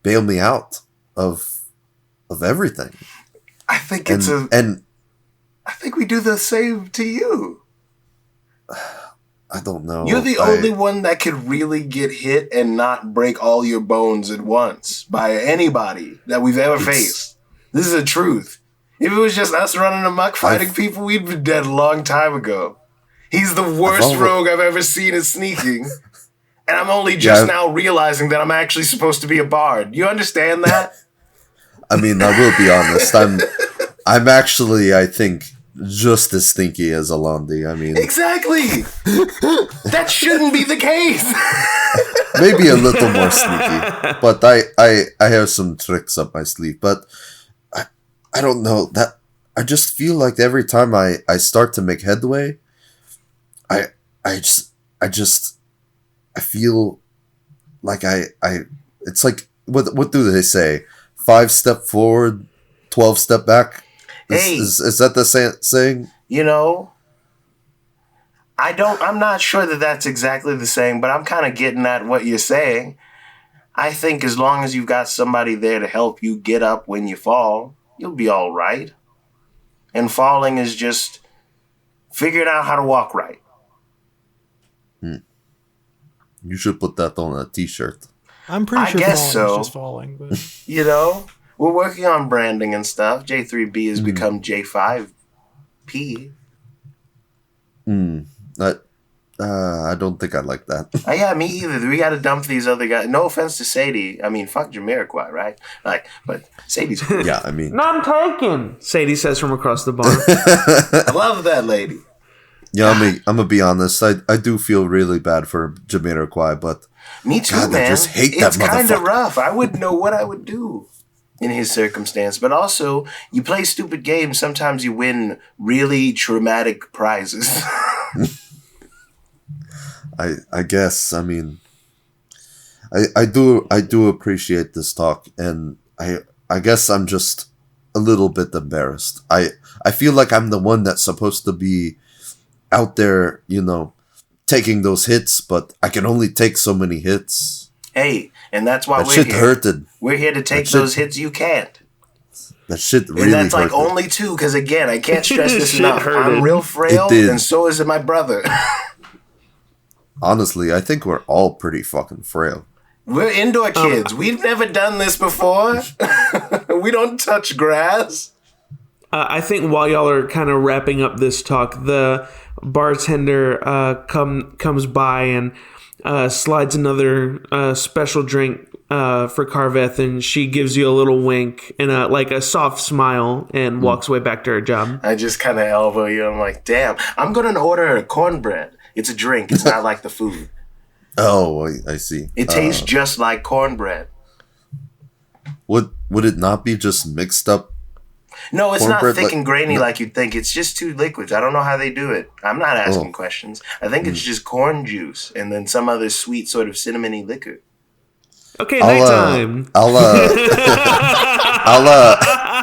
bail me out of everything. I think I think we do the same to you. I don't know. You're the only one that could really get hit and not break all your bones at once by anybody that we've ever faced. This is the truth. If it was just us running amok fighting people, we'd be dead a long time ago. He's the worst rogue I've ever seen at sneaking. And I'm only just now realizing that I'm actually supposed to be a bard. You understand that? I mean, I will be honest. I'm actually, I think, just as stinky as Alandi. I mean, exactly. That shouldn't be the case. Maybe a little more sneaky, but I have some tricks up my sleeve. But I don't know that. I just feel like every time I start to make headway, I feel like it's like what do they say? 5 step forward, 12 step back. Is that the saying? I'm not sure that that's exactly the saying, but I'm kind of getting at what you're saying. I think as long as you've got somebody there to help you get up when you fall, you'll be all right. And falling is just figuring out how to walk right. You should put that on a t-shirt. I'm pretty sure falling is just falling. But. We're working on branding and stuff. J3B has become J5P. I don't think I like that. Yeah, me either. We got to dump these other guys. No offense to Sadie. I mean, fuck Jamiroquai, right? But Sadie's cool. Yeah, I mean... None taken, Sadie says from across the bar. I love that lady. Yeah, I'm gonna be honest. I do feel really bad for Jamiroquai, but... Me too, God, man. I just hate that motherfucker. It's kind of rough. I wouldn't know what I would do in his circumstance. But also, you play stupid games. Sometimes you win really traumatic prizes. I guess. I mean, I do appreciate this talk, and I guess I'm just a little bit embarrassed. I feel like I'm the one that's supposed to be out there, taking those hits, but I can only take so many hits. Hey, and that's why we're here. Hurted. We're here to take those hits you can't. That shit really And that's hurted. like only 2, because again, I can't stress this enough. I'm real frail, and so is my brother. Honestly, I think we're all pretty fucking frail. We're indoor kids. We've never done this before. We don't touch grass. I think while y'all are kind of wrapping up this talk, the bartender comes by and slides another special drink for Carveth, and she gives you a little wink and a soft smile and walks away back to her job. I just kind of elbow you. I'm like, damn, I'm going to order a cornbread. It's a drink. It's not like the food. Oh, I see. It tastes just like cornbread. Would it not be just mixed up? No, it's not thick and grainy like you'd think. It's just 2 liquids. I don't know how they do it. I'm not asking questions. I think it's just corn juice and then some other sweet sort of cinnamony liquor. Okay, nighttime.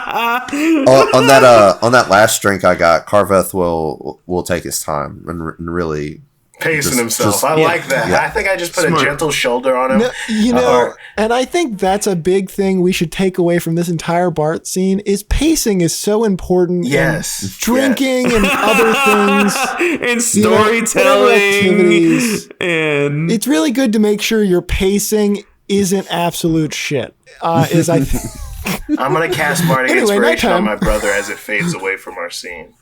on that last drink I got, Carveth will take his time and really pacing himself. I like that. Yeah. I think I just put a gentle shoulder on him. No, and I think that's a big thing we should take away from this entire Bart scene is pacing is so important. Yes. Drinking and other things. And storytelling. Activities. And it's really good to make sure your pacing isn't absolute shit. I'm going to cast Bardic Inspiration on my brother as it fades away from our scene.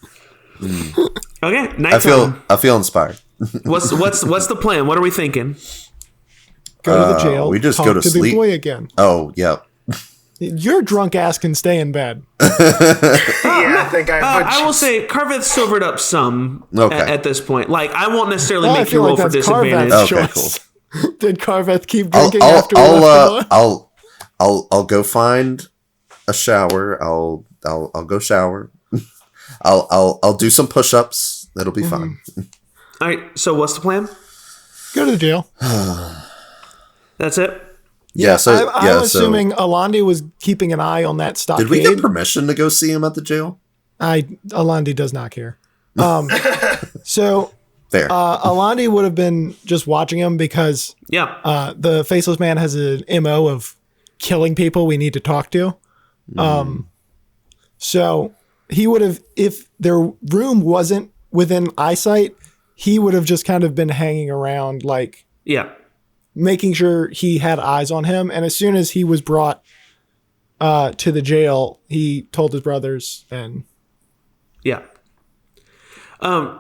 Okay, nighttime. I feel inspired. What's the plan? What are we thinking? Go to the jail. We just talk go to sleep. the boy again. Oh, yeah. Your drunk ass can stay in bed. I think I will say Carveth sobered up some at this point. Like, I won't necessarily make you roll for disadvantage. Okay, cool. Did Carveth keep drinking after we left the I'll go find a shower. I'll go shower. I'll do some push-ups. That'll be fine. All right. So what's the plan? Go to the jail. That's it. Yeah. So I'm assuming Alandi was keeping an eye on that stockade. Did we get permission to go see him at the jail? Alandi does not care. So fair. Alandi would have been just watching him because the faceless man has an MO of killing people we need to talk to. So he would have, if their room wasn't within eyesight, he would have just kind of been hanging around, like making sure he had eyes on him. And as soon as he was brought to the jail, he told his brothers and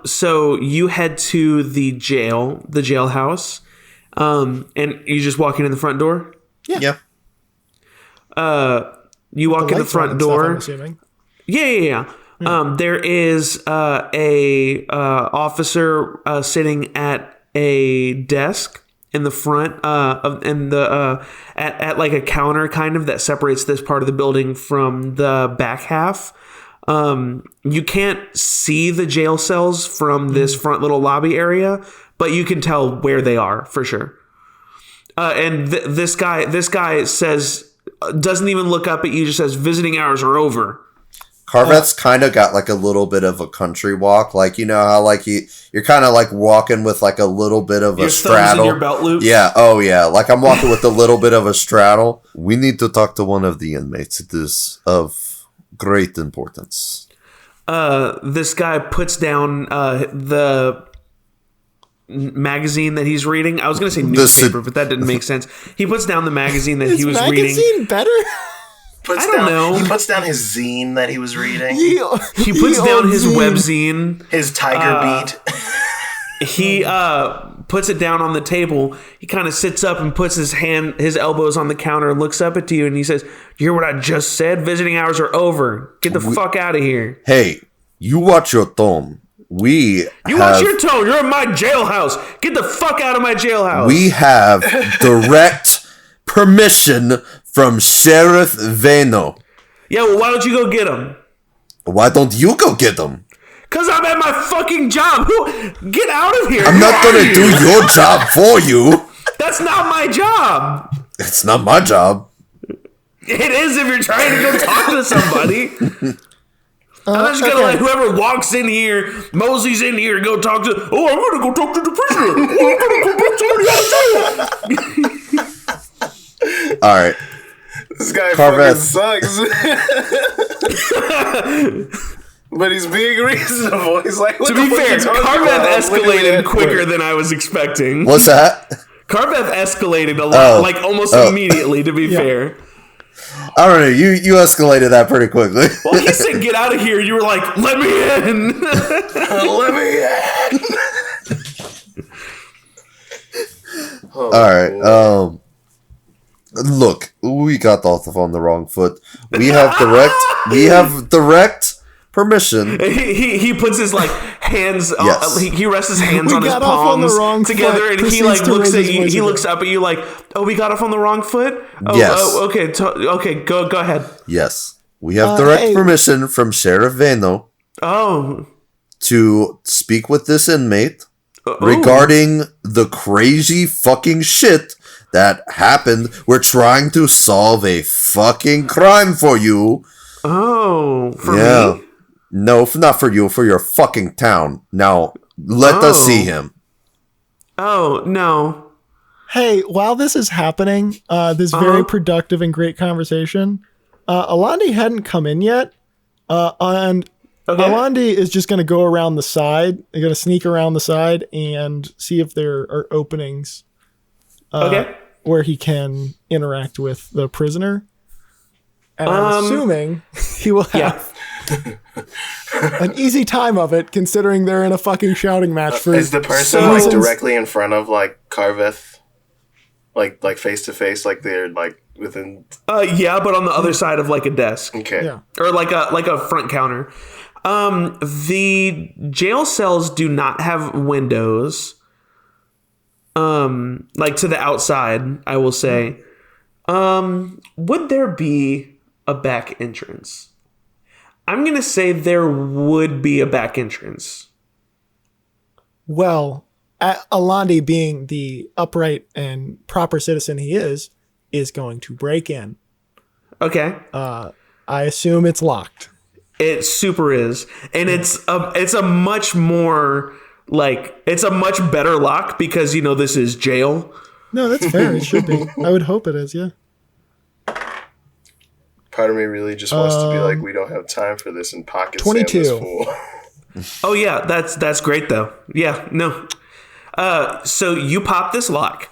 so you head to the jailhouse, and you just walking in the front door. Yeah. You walk in the front door. Stuff, I'm assuming. Yeah. There is a officer sitting at a desk in the front at like a counter kind of that separates this part of the building from the back half. You can't see the jail cells from this front little lobby area, but you can tell where they are for sure. And this guy says, doesn't even look up at you, just says visiting hours are over. Carveth's kind of got like a little bit of a country walk, like, you know how like you're kind of like walking with like a little bit of a straddle. In your belt loops. Yeah, oh yeah, like I'm walking with a little bit of a straddle. We need to talk to one of the inmates. It is of great importance. This guy puts down the magazine that he's reading. I was going to say newspaper, but that didn't make sense. He puts down the magazine that he was reading. Is magazine better? I don't know. He puts down his zine that he was reading. He puts down his webzine. His Tiger Beat. He puts it down on the table. He kind of sits up and puts his elbows on the counter and looks up at you and he says, "You hear what I just said? Visiting hours are over. Get the fuck out of here." Hey, you watch your tone. Watch your tone. You're in my jailhouse. Get the fuck out of my jailhouse. We have direct permission from Sheriff Veno. Yeah, well, why don't you go get him? Why don't you go get him? Because I'm at my fucking job. Get out of here. I'm not going to do your job for you. That's not my job. It's not my job. It is if you're trying to go talk to somebody. I'm just going to let whoever walks in here, moseys in here, go talk to... Oh, I'm going to go talk to the prisoner. Oh, I'm going to go put somebody out of jail. All right. This guy fucking sucks. But he's being reasonable. He's like, to be fair, Carveth escalated quicker than I was expecting. What's that? Carveth escalated a lot, like almost immediately, to be fair. I don't know. You escalated that pretty quickly. Well, he said, "Get out of here." You were like, "Let me in." Let me in. All right. Look, we got off on the wrong foot. We have direct permission. He puts his like hands. Yes. He rests his hands on his palms together, and he like looks at you. He looks up at you like, "Oh, we got off on the wrong foot." Oh, yes. Okay. Okay. Go ahead. Yes, we have direct permission from Sheriff Veno. Oh. To speak with this inmate regarding the crazy fucking shit that happened. We're trying to solve a fucking crime for you. Oh, for me? No, not for you, for your fucking town. Now, let us see him. Oh, no. Hey, while this is happening, this very productive and great conversation, Alandi hadn't come in yet, and Alandi is just going to go around the side. They're going to sneak around the side and see if there are openings where he can interact with the prisoner. And I'm assuming he will have an easy time of it, considering they're in a fucking shouting match. Is the person like directly in front of like Carveth, like face to face, like they're like within? Yeah, but on the other side of like a desk. Okay. Yeah. Or like a front counter. The jail cells do not have windows. Like to the outside, I will say. Would there be a back entrance? I'm going to say there would be a back entrance. Well, Alandi, being the upright and proper citizen he is going to break in. Okay. I assume it's locked. It super is. And it's a much more it's a much better lock because, this is jail. No, that's fair. It should be. I would hope it is, yeah. Part of me really just wants to be like, we don't have time for this and pocket 22. sand this fool. Oh yeah, that's great though. Yeah, no. So you pop this lock.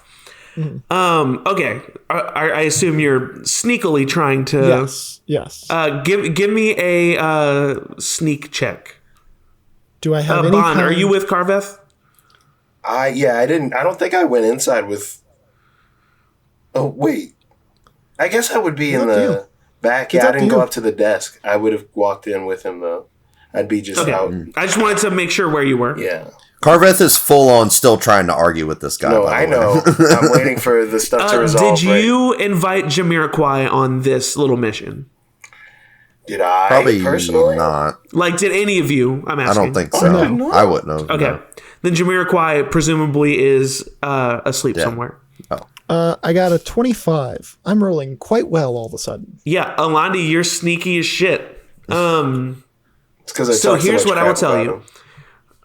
Okay. I assume you're sneakily trying to. Yes. Give me a sneak check. Do I have any Bon, are you with Carveth? I don't think I went inside with. Oh wait, I guess I would be in the back. Yeah, I didn't go up to the desk. I would have walked in with him though. I'd be just out. I just wanted to make sure where you were. Yeah. Carveth is full on still trying to argue with this guy. No, I know. I'm waiting for the stuff to resolve. Did you invite Jamiroquai on this little mission? Did I? Probably personally? not. Like, did any of you? I'm asking. I don't think so. no. I wouldn't have. Okay. No. Then Jamiroquai presumably is asleep somewhere. I got a 25. I'm rolling quite well all of a sudden. Yeah, Alandi, you're sneaky as shit. It's because I So talk here's much what I will crap tell about you. him.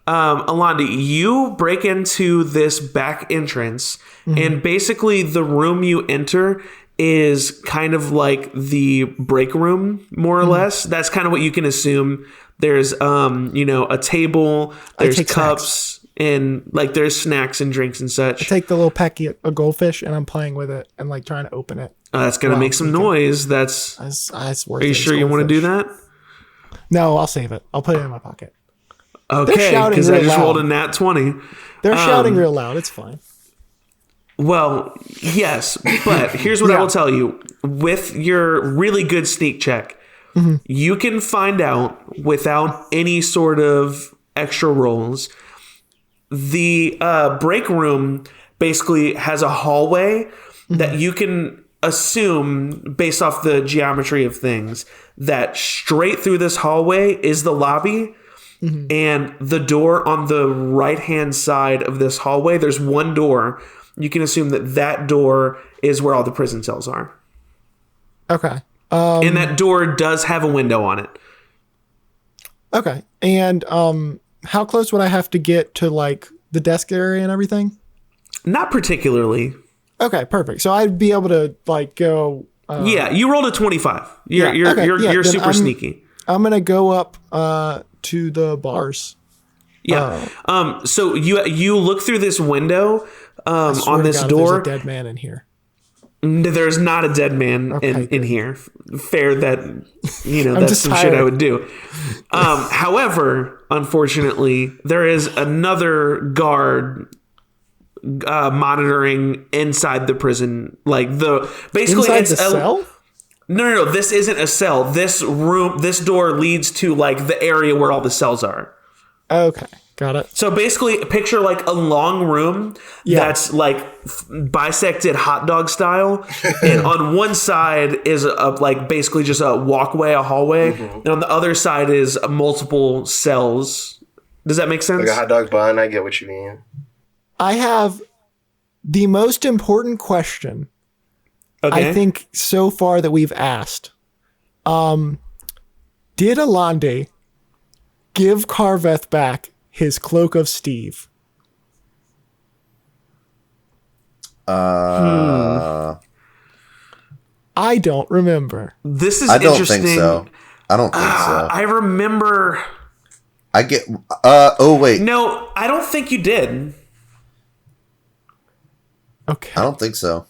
Alandi, you break into this back entrance, and basically the room you enter is kind of like the break room, more or less. That's kind of what you can assume. There's, a table, there's cups, and like there's snacks and drinks and such. I take the little packet of goldfish and I'm playing with it and like trying to open it. That's going to make some noise. That's. Worth Are you sure you want to do that? No, I'll save it. I'll put it in my pocket. Okay, shouting because I real just loud. rolled a nat 20. They're shouting real loud. It's fine. Well, yes, but here's what I will tell you. With your really good sneak check, you can find out without any sort of extra rolls. The break room basically has a hallway that you can assume, based off the geometry of things, that straight through this hallway is the lobby. And the door on the right-hand side of this hallway, there's one door. You can assume that door is where all the prison cells are. Okay. And that door does have a window on it. Okay. And how close would I have to get to like the desk area and everything? Not particularly. Okay, perfect. So I'd be able to like go. Yeah, you rolled a 25. You're super sneaky. I'm gonna go up to the bars. Yeah. So you look through this window on this God, door. There's a dead man in here. There's not a dead man in here. Fair that that's some shit I would do. However, unfortunately, there is another guard monitoring inside the prison. Like basically Inside it's the cell? No. This isn't a cell. This door leads to like the area where all the cells are. Okay, got it. So basically, picture like a long room that's like bisected hot dog style, and on one side is basically just a walkway, a hallway, and on the other side is multiple cells. Does that make sense? Like a hot dog bun. I get what you mean. I have the most important question. Okay. I think so far that we've asked. Did Alande give Carveth back his cloak of Steve? I don't remember. This is I don't interesting. think so. I don't think so. I remember. I get. Oh wait. No, I don't think you did. Okay. I don't think so.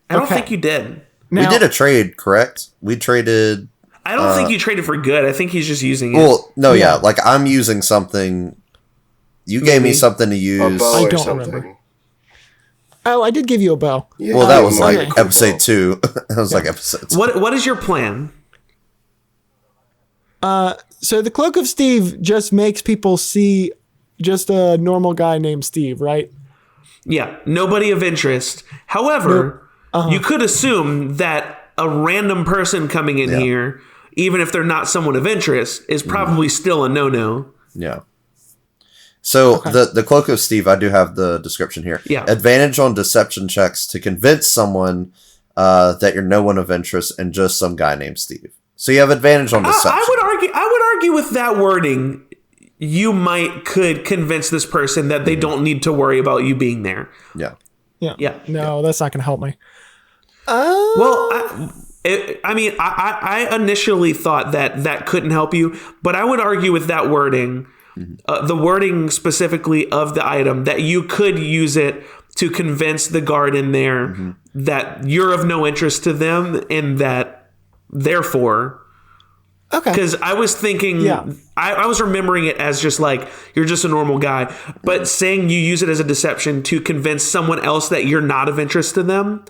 I don't think you did. Now, We did a trade, correct? We traded. I don't think you traded for good. I think he's just using it. Well, no, yeah. Like I'm using something. You gave me something to A use. bow I or don't something. remember. Oh, I did give you a bow. Yeah, Well, that was like okay. episode 2. That was like episode 2. What is your plan? So the cloak of Steve just makes people see just a normal guy named Steve, right? Yeah, nobody of interest. However, you could assume that a random person coming in here, even if they're not someone of interest, is probably still a no-no. Yeah. So the Cloak of Steve, I do have the description here. Yeah. Advantage on deception checks to convince someone that you're no one of interest and just some guy named Steve. So you have advantage on deception. I would argue with that wording, you could convince this person that they don't need to worry about you being there. Yeah. Yeah. No, that's not going to help me. Well, I initially thought that couldn't help you, but I would argue with that wording, the wording specifically of the item, that you could use it to convince the guard in there that you're of no interest to them and that therefore... Okay. Because I was thinking, I was remembering it as just like, you're just a normal guy. But saying you use it as a deception to convince someone else that you're not of interest to them,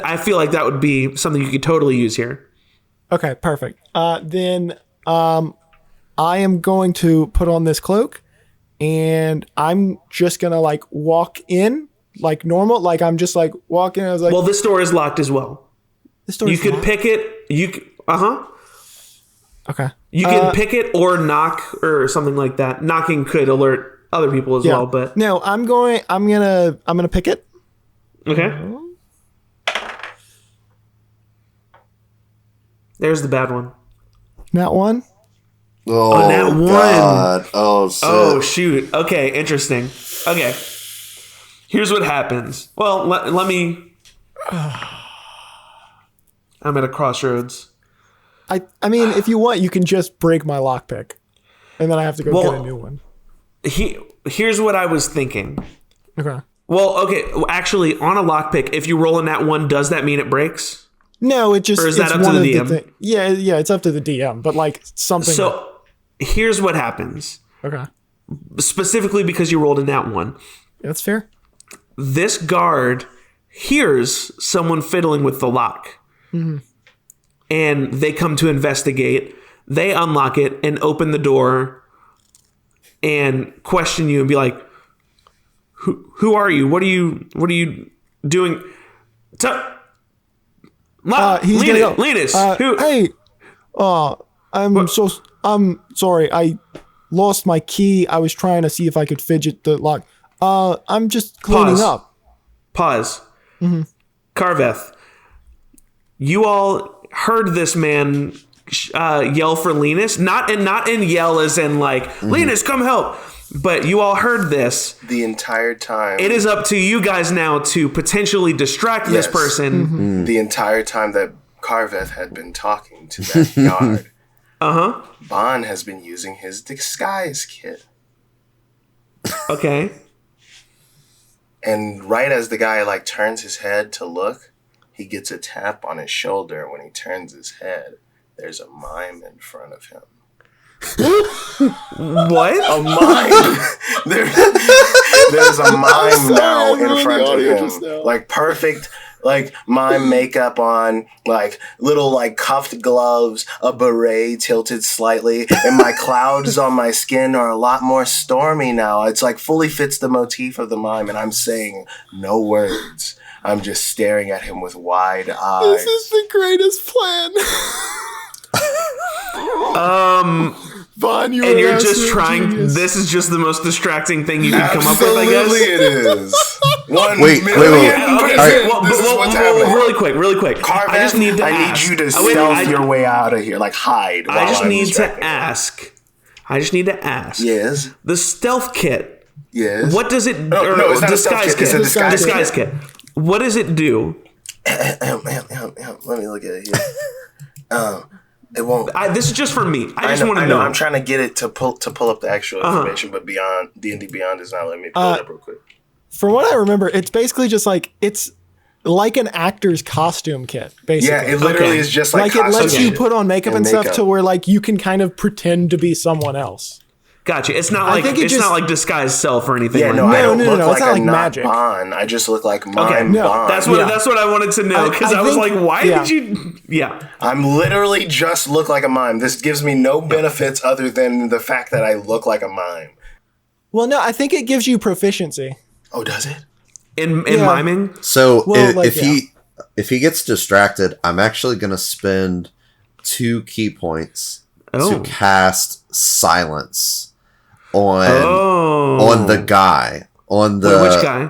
I feel like that would be something you could totally use here. Okay, perfect. Then I am going to put on this cloak and I'm just going to like walk in like normal. Like I'm just like walking. I was like, well, this door is locked as well. This door you is could locked? pick it. Okay. You can pick it or knock or something like that. Knocking could alert other people as well, but no, I'm gonna pick it. okay. There's the bad one. That one. Oh, that one. God. Oh, shit. Oh shoot. Okay, interesting. Okay. Here's what happens. Well, let me. I'm at a crossroads. I mean, if you want, you can just break my lockpick, and then I have to go get a new one. Here's what I was thinking. Okay. Well, okay. Actually, on a lockpick, if you roll in that one, does that mean it breaks? No, it just. Or is that up to the DM? Yeah, it's up to the DM, but like something. So, here's what happens. Okay. Specifically because you rolled in that one. That's fair. This guard hears someone fiddling with the lock. And they come to investigate. They unlock it and open the door and question you and be like, "Who are you? What are you doing?" Linus, hey, I'm sorry. I lost my key. I was trying to see if I could fidget the lock. I'm just cleaning up. Pause. Carveth, you all heard this man yell for Linus, not in yell as in like Linus, come help, but you all heard this the entire time. It is up to you guys now to potentially distract this person. The entire time that Carveth had been talking to that guard. Bon has been using his disguise kit. Okay. And right as the guy like turns his head to look, he gets a tap on his shoulder. When he turns his head, there's a mime in front of him. What? A mime. There's a mime now in front of him. Like perfect, like mime makeup on, like little like cuffed gloves, a beret tilted slightly, and my clouds on my skin are a lot more stormy now. It's like fully fits the motif of the mime, and I'm saying no words. I'm just staring at him with wide eyes. This is the greatest plan. Vaughn, you And are you're an just absolute trying. genius. This is just the most distracting thing you can come up with, I guess. Absolutely it is. Wait. Okay, well, This is what's happening. really quick. Carveth, I just need to ask. need you to Oh, wait, stealth your way out of here, like hide. I just while I'm need to distracting you. ask. I just need to ask. Yes. The stealth kit. Yes. What does it? No, it's not a stealth disguise kit, it's a disguise kit. What does it do? Let me look at it here. It won't. This is just for me. I just want I to know. I'm trying to get it to pull up the actual information, but Beyond D&D Beyond is not letting me pull it up real quick. From what I remember, it's basically just like it's like an actor's costume kit. Basically, Yeah, it literally is just like it lets you costume put on makeup and stuff to where like you can kind of pretend to be someone else. Gotcha. It's not like think it it's just- not like disguise self or anything. Yeah, like no, that. I don't look no, like it's not a like not magic. Bond. I just look like mime Okay, no, Bond. That's what I wanted to know because I was think- like, why yeah. did you? Yeah. I'm literally just look like a mime. This gives me no benefits other than the fact that I look like a mime. Well, no, I think it gives you proficiency. Oh, does it? In Yeah. miming. So Well, if he gets distracted, I'm actually going to spend 2 key points to cast silence on the guy on the Wait, which guy?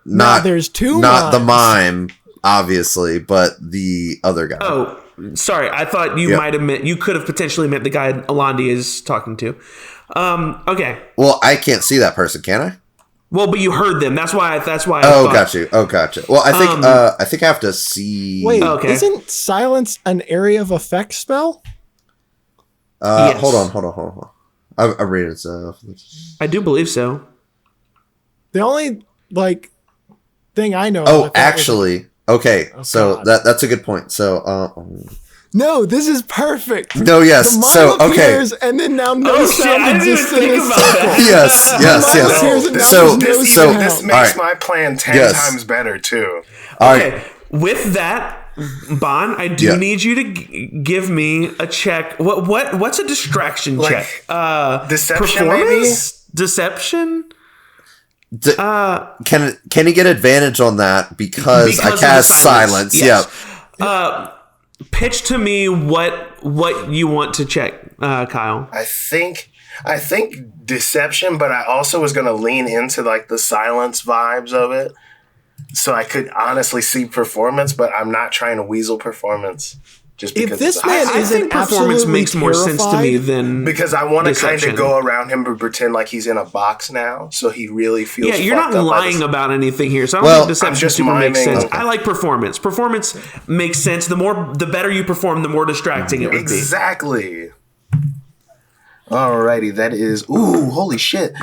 not there's 2 not the mimes. mime obviously, but the other guy. Oh, sorry. I thought you might have meant you could have potentially meant the guy Alandi is talking to. Okay. Well, I can't see that person, can I? Well, but you heard them. That's why. I Got you. Oh, gotcha. Well, I think I have to see. Wait, Okay. isn't silence an area of effect spell? Yes. Hold on. I'm reading stuff. I do believe so. The only like thing I know. Oh, about that is- actually, okay. So God. that's a good point. So, no, this is perfect. no, yes. The mime So, okay. appears, and then now no Oh, shit, sound I didn't exists even in think this about circle. Yes. Here's a- This, So- this, so- this makes alright. my plan 10 Yes. times better, too. All Okay. right. With that, Bon, I do Yeah. need you to give me a check. What's a distraction Like, check? deception, performance? Deception? Can he get advantage on that because I Because of the cast silence? Yes. Yeah. Pitch to me what you want to check, Kyle. I think deception, but I also was going to lean into like the silence vibes of it. So I could honestly see performance, but I'm not trying to weasel performance just because If this it's- man I isn't think performance absolutely makes more sense to me terrified, than because I want to kind deception. of go around him and pretend like he's in a box now, so he really feels. Yeah, you're not fucked up by lying this. about anything here, so I don't Well, think deception I'm just super makes miming. sense. I like performance. Performance makes sense. The better you perform, the more distracting it would be. Exactly. Alrighty, that is. Ooh, holy shit.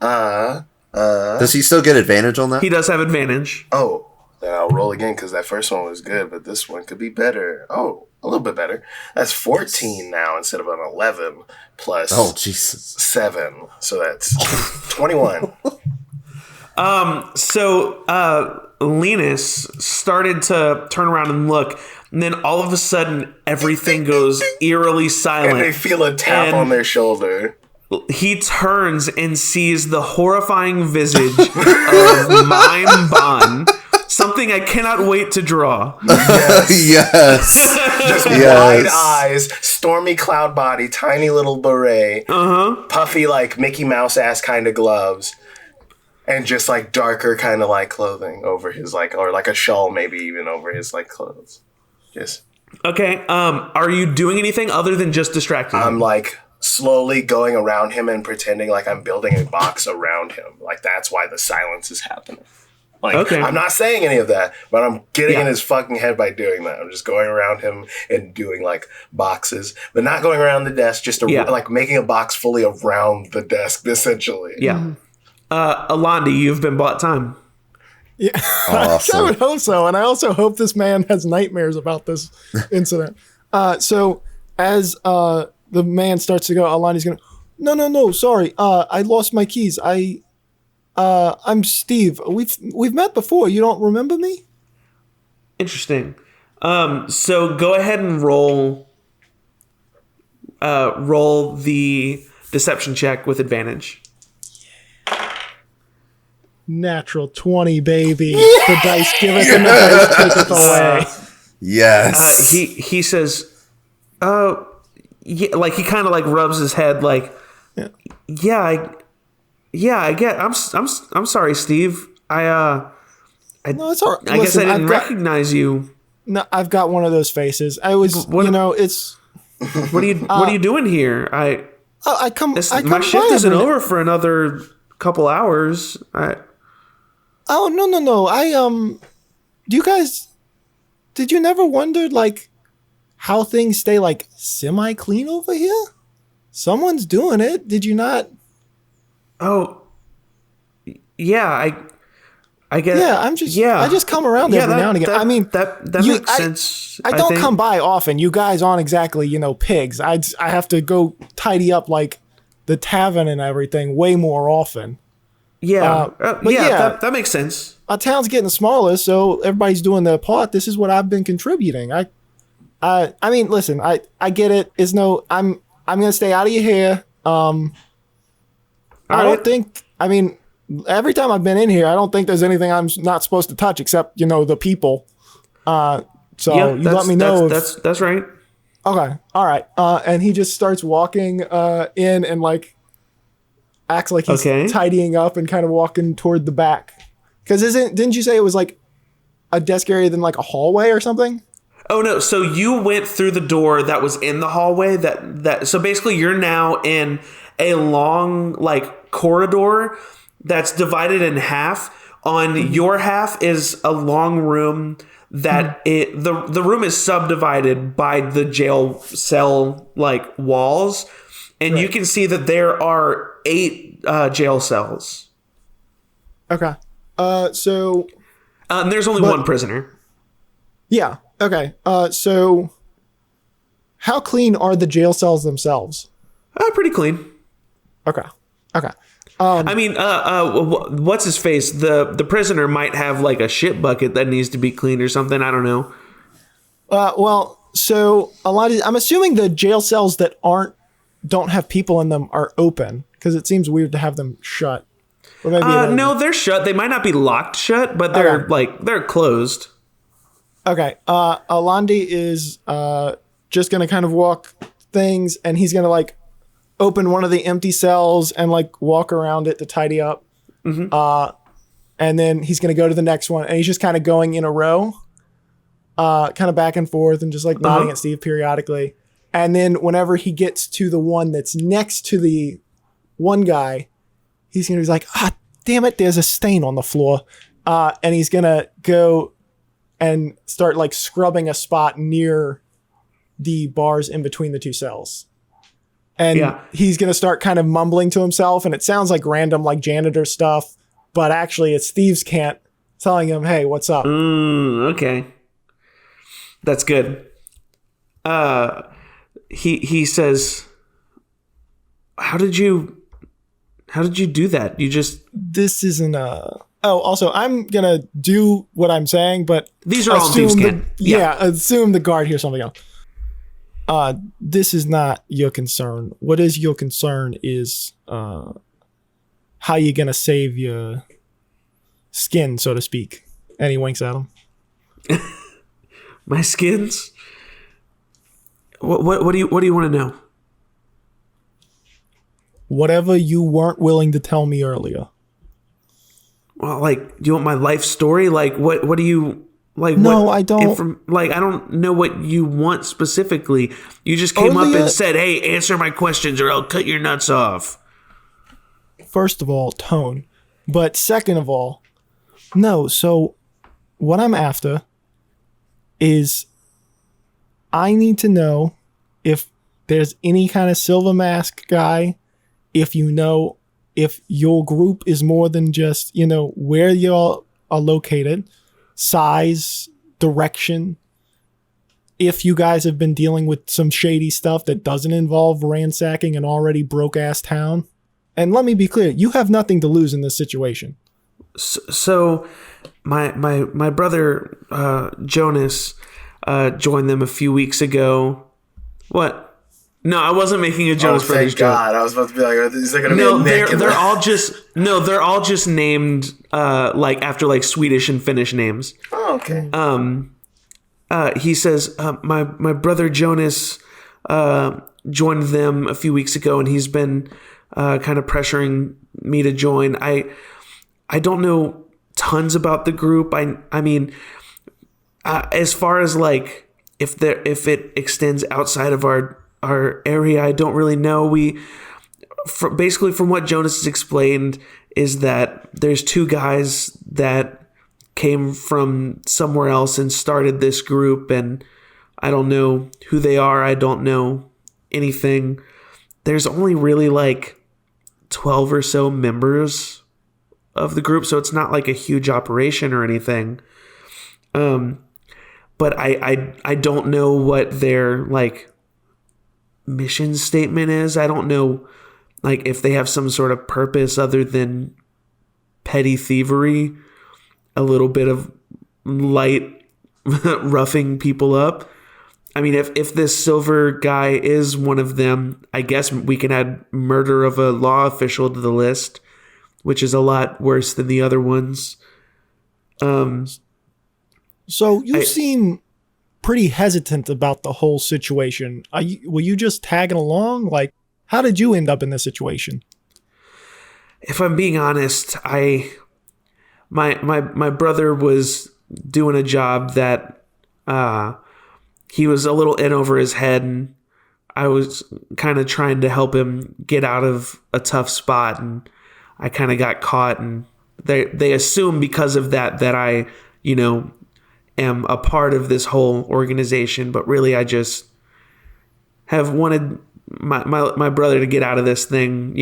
Does he still get advantage on that? He does have advantage. Oh, then I'll roll again because that first one was good, but this one could be better. Oh, a little bit better. That's 14 now instead of an 11 plus Oh, Jesus. 7. So that's 21. So Linus started to turn around and look, and then all of a sudden everything goes eerily silent. And they feel a tap And on their shoulder. he turns and sees the horrifying visage of Mime Bon. Something I cannot wait to draw. Yes. Just Yes. wide eyes, stormy cloud body, tiny little beret, puffy like Mickey Mouse ass kind of gloves, and just like darker kind of like clothing over his like, or like a shawl maybe even over his like clothes. Just Okay, are you doing anything other than just distracting him? I'm like slowly going around him and pretending like I'm building a box around him. Like that's why the silence is happening. Like, Okay. I'm not saying any of that, but I'm getting Yeah. in his fucking head by doing that. I'm just going around him and doing like boxes, but not going around the desk, just like making a box fully around the desk, essentially. Yeah. Alandi, you've been bought time. Yeah, Awesome. I would hope so, and I also hope this man has nightmares about this incident. So as the man starts to go, Alani's gonna, no, sorry, I lost my keys. I'm Steve. We've met before. You don't remember me? Interesting. So go ahead and roll the deception check with advantage. Natural 20, baby. The dice giveth and the dice taketh away. Yes. He says, yeah, like he kind of like rubs his head, like, yeah, I get. I'm sorry, Steve. No, it's all right. I guess I didn't recognize you. No, I've got one of those faces. I was, it's. What are you doing here? I come my shift isn't over for another couple hours. Oh no! Did you never wonder like how things stay like semi clean over here? Someone's doing it. Did you not? Oh, yeah. I guess. Yeah, I just come around every now and again. I mean, that makes sense. I don't come by often. You guys aren't exactly, pigs. I have to go tidy up like the tavern and everything way more often. Yeah, that makes sense. Our town's getting smaller, so everybody's doing their part. This is what I've been contributing. I mean, listen, I get it. I'm gonna stay out of your hair. I mean, every time I've been in here, I don't think there's anything I'm not supposed to touch except, the people. So you let me know. That's right. Okay. All right. And he just starts walking in and like acts like he's tidying up and kind of walking toward the back. Because didn't you say it was like a desk area then like a hallway or something? Oh no! So you went through the door that was in the hallway. So basically, you're now in a long like corridor that's divided in half. On your half is a long room that the room is subdivided by the jail cell like walls, and you can see that there are 8 jail cells. Okay. So there's only one prisoner. Yeah. Okay. So how clean are the jail cells themselves? Pretty clean. Okay. I mean, what's his face? The prisoner might have like a shit bucket that needs to be cleaned or something. I don't know. Well, so I'm assuming the jail cells that don't have people in them are open because it seems weird to have them shut. Or maybe no, they're shut. They might not be locked shut, but they're closed. Okay. Alandi is just gonna kind of walk things, and he's gonna like open one of the empty cells and like walk around it to tidy up. Mm-hmm. And then he's going to go to the next one, and he's just kind of going in a row, kind of back and forth and just like nodding at Steve periodically. And then whenever he gets to the one that's next to the one guy, he's going to be like, damn it, there's a stain on the floor. And he's going to go and start like scrubbing a spot near the bars in between the two cells. And he's going to start kind of mumbling to himself, and it sounds like random like janitor stuff, but actually it's Steve's Kent telling him, hey, what's up? Okay. That's good. He says, how did you do that? This isn't also, I'm going to do what I'm saying, but these are all Steve's Kent. Assume the guard hears something else. This is not your concern. What is your concern is how you're gonna save your skin, so to speak. And he winks at him. My skins? What do you want to know? Whatever you weren't willing to tell me earlier. Well, like, do you want my life story? Like, what do you... Like, no, I don't. I don't know what you want specifically. You just came up and said, hey, answer my questions or I'll cut your nuts off. First of all, tone. But second of all, no. So what I'm after is I need to know if there's any kind of silver mask guy, if your group is more than just, where y'all are located, size, direction, if you guys have been dealing with some shady stuff that doesn't involve ransacking an already broke-ass town. And let me be clear, you have nothing to lose in this situation. So my brother Jonas joined them a few weeks ago. What? No, I wasn't making a Jonas Brothers joke. God, I was about to be like, is there gonna be a Nick? They're all just named like after like Swedish and Finnish names. Oh, okay. He says, my brother Jonas joined them a few weeks ago, and he's been kind of pressuring me to join. I don't know tons about the group. I mean, as far as like if it extends outside of our area, I don't really know. Basically from what Jonas has explained is that there's two guys that came from somewhere else and started this group, and I don't know who they are. I don't know anything. There's only really like 12 or so members of the group, so it's not like a huge operation or anything. But I don't know what their like mission statement is. I don't know like if they have some sort of purpose other than petty thievery, a little bit of light roughing people up. I mean, if this silver guy is one of them, I guess we can add murder of a law official to the list, which is a lot worse than the other ones. So you seem pretty hesitant about the whole situation. Were you just tagging along? Like, how did you end up in this situation? If I'm being honest, my brother was doing a job that he was a little in over his head, and I was kind of trying to help him get out of a tough spot, and I kind of got caught, and they assume because of that I, am a part of this whole organization, but really I just have wanted my brother to get out of this thing,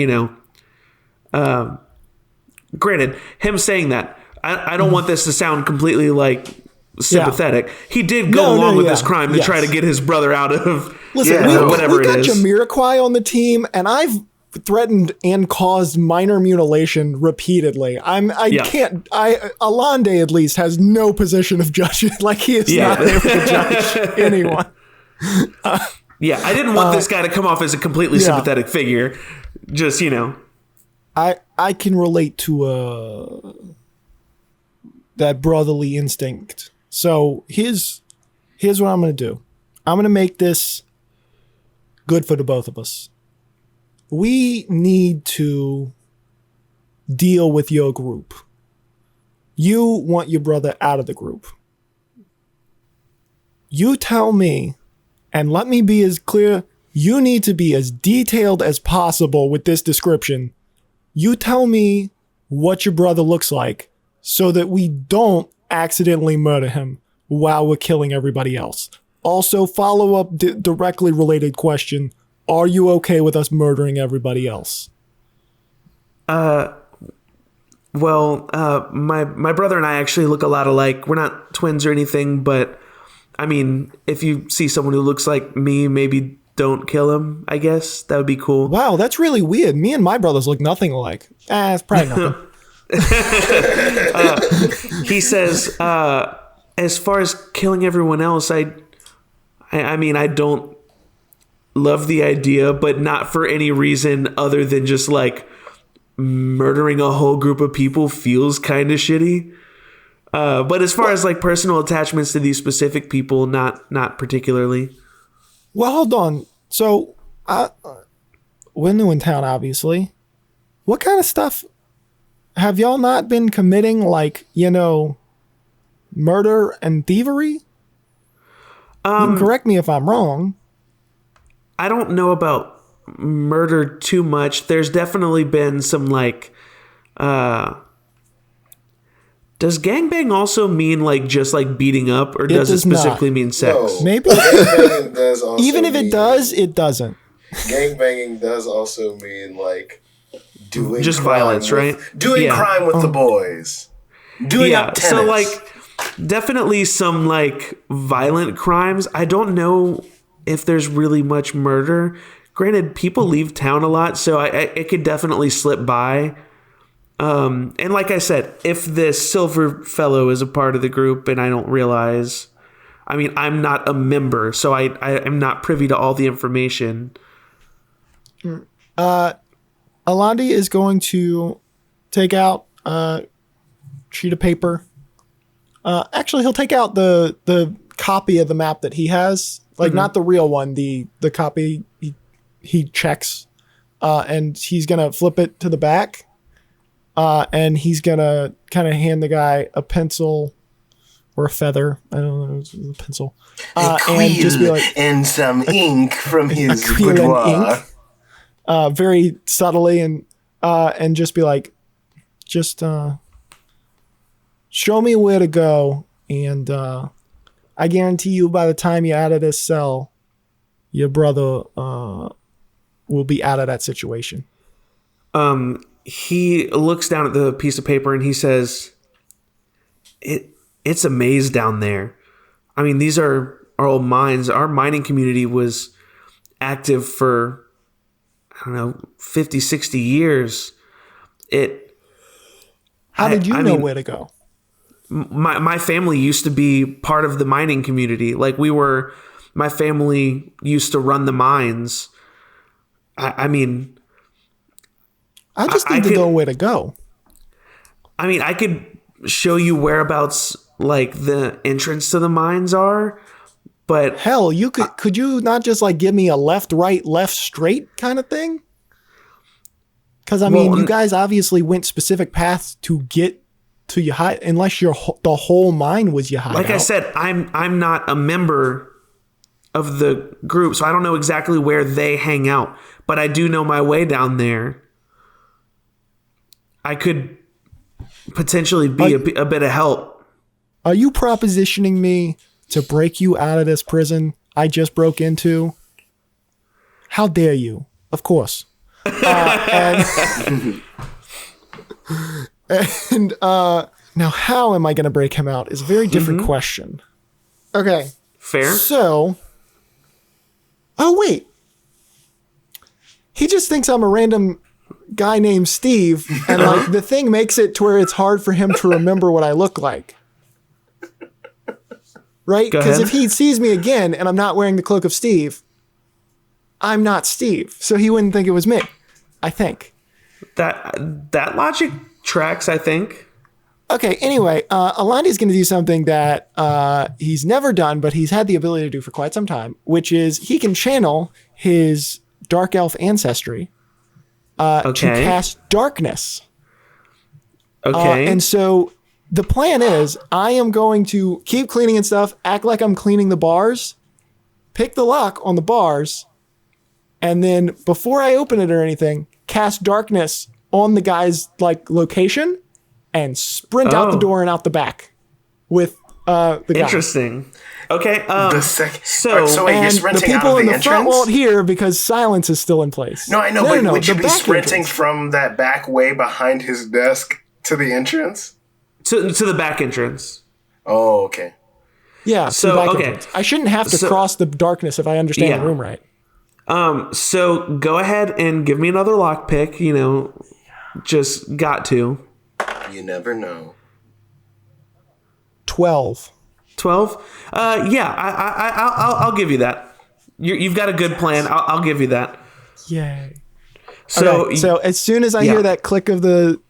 Granted, him saying that, I don't want this to sound completely like sympathetic. Yeah. He did go along with this crime to try to get his brother out of whatever it is. We got Jamiroquai on the team, and I've threatened and caused minor mutilation repeatedly. Alande at least has no position of judgment. Like he is not able to judge anyone. I didn't want this guy to come off as a completely sympathetic figure. Just, I can relate to that brotherly instinct. So here's what I'm going to do. I'm going to make this good for the both of us. We need to deal with your group. You want your brother out of the group. You tell me, and let me be as clear, you need to be as detailed as possible with this description. You tell me what your brother looks like so that we don't accidentally murder him while we're killing everybody else. Also, follow up directly related question. Are you okay with us murdering everybody else? My brother and I actually look a lot alike. We're not twins or anything, but I mean, if you see someone who looks like me, maybe don't kill him, I guess. That would be cool. Wow, that's really weird. Me and my brothers look nothing alike. It's probably nothing. He says, as far as killing everyone else, I mean, I don't love the idea, but not for any reason other than just like murdering a whole group of people feels kind of shitty. But as far as like personal attachments to these specific people, not particularly. Well, hold on. So we're new in town, obviously. What kind of stuff have y'all not been committing? Like, murder and thievery? You can correct me if I'm wrong. I don't know about murder too much. There's definitely been some like, does gangbang also mean like just like beating up, or does it specifically mean sex? No, maybe. Does also even if it does, it doesn't. Gangbanging does also mean like doing just violence, right? Doing crime with the boys. Doing up tennis. So like definitely some like violent crimes. I don't know if there's really much murder. Granted, people leave town a lot, so it could definitely slip by. And like I said, if this silver fellow is a part of the group and I don't realize, I mean, I'm not a member, so I am not privy to all the information. Alandi is going to take out a sheet of paper. Actually, he'll take out the copy of the map that he has, like not the real one, the copy he checks, and he's gonna flip it to the back, and he's gonna kind of hand the guy a pencil or a feather. I don't know, it's a pencil, a quill and just be like, and some ink from his quill and boudoir. ink, very subtly, and just be like, just show me where to go, and I guarantee you by the time you're out of this cell, your brother will be out of that situation. He looks down at the piece of paper and he says, it's a maze down there. I mean, these are our old mines. Our mining community was active for, I don't know, 50, 60 years. How did you know where to go? My family used to be part of the mining community. Like my family used to run the mines. I mean, I just need to know where to go. I mean, I could show you whereabouts like the entrance to the mines are, but hell, could you not just like give me a left, right, left, straight kind of thing? Because I mean, you guys obviously went specific paths to get to your hide, unless the whole mine was your hideout. Like I said, I'm not a member of the group, so I don't know exactly where they hang out, but I do know my way down there. I could potentially be a bit of help. Are you propositioning me to break you out of this prison I just broke into? How dare you? Of course. And now how am I going to break him out is a very different question. Okay. Fair. So, wait. He just thinks I'm a random guy named Steve, and like the thing makes it to where it's hard for him to remember what I look like. Right? Because if he sees me again and I'm not wearing the cloak of Steve, I'm not Steve. So he wouldn't think it was me, I think. That logic tracks, I think. Okay, anyway, Alani's going to do something that he's never done, but he's had the ability to do for quite some time, which is he can channel his dark elf ancestry to cast darkness. Okay. And so the plan is I am going to keep cleaning and stuff, act like I'm cleaning the bars, pick the lock on the bars, and then before I open it or anything, cast darkness on the guy's like location and sprint out the door and out the back with the guy. Interesting. Okay. So wait, you're sprinting the people out of in the the entrance? front won't hear because silence is still in place. No, I know, but would you the be back sprinting entrance. from that back way behind his desk to the entrance? To the back entrance. Oh, okay. Yeah. So, back okay. entrance. I shouldn't have to cross the darkness if I understand the room right. So go ahead and give me another lockpick. You know, just got to. You never know. 12. 12? Yeah, I'll give you that. You've got a good plan. I'll give you that. Yay. So, okay, so as soon as I hear that click of the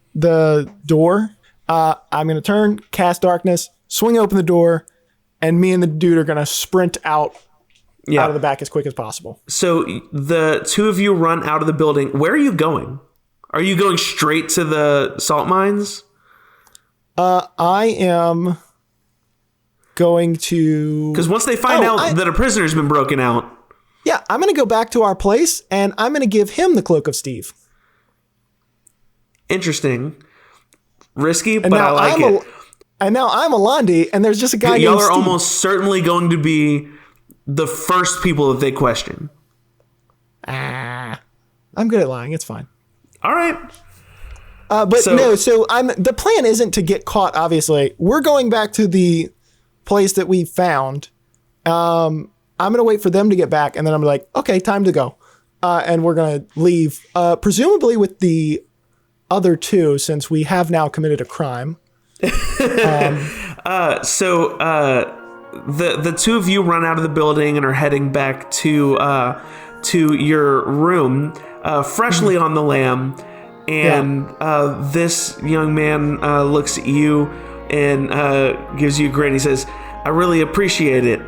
door, I'm going to turn, cast darkness, swing open the door, and me and the dude are going to sprint out of the back as quick as possible. So the two of you run out of the building. Where are you going? Are you going straight to the salt mines? I am going to... Because once they find out that a prisoner's been broken out... Yeah, I'm going to go back to our place, and I'm going to give him the Cloak of Steve. Interesting. Risky, but I like it. And now I'm Alandi, and there's just a guy named Y'all are Steve. almost certainly going to be the first people that they question. I'm good at lying. It's fine. All right. So the plan isn't to get caught, obviously. We're going back to the place that we found. I'm going to wait for them to get back, and then I'm like, okay, time to go. And we're going to leave, presumably with the other two, since we have now committed a crime. The two of you run out of the building and are heading back to your room, freshly on the lam. And this young man looks at you and gives you a grin. He says, "I really appreciate it.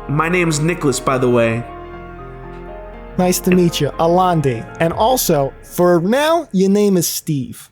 My name's Nicholas, by the way. Nice to meet you, Alandi. And also, for now, your name is Steve.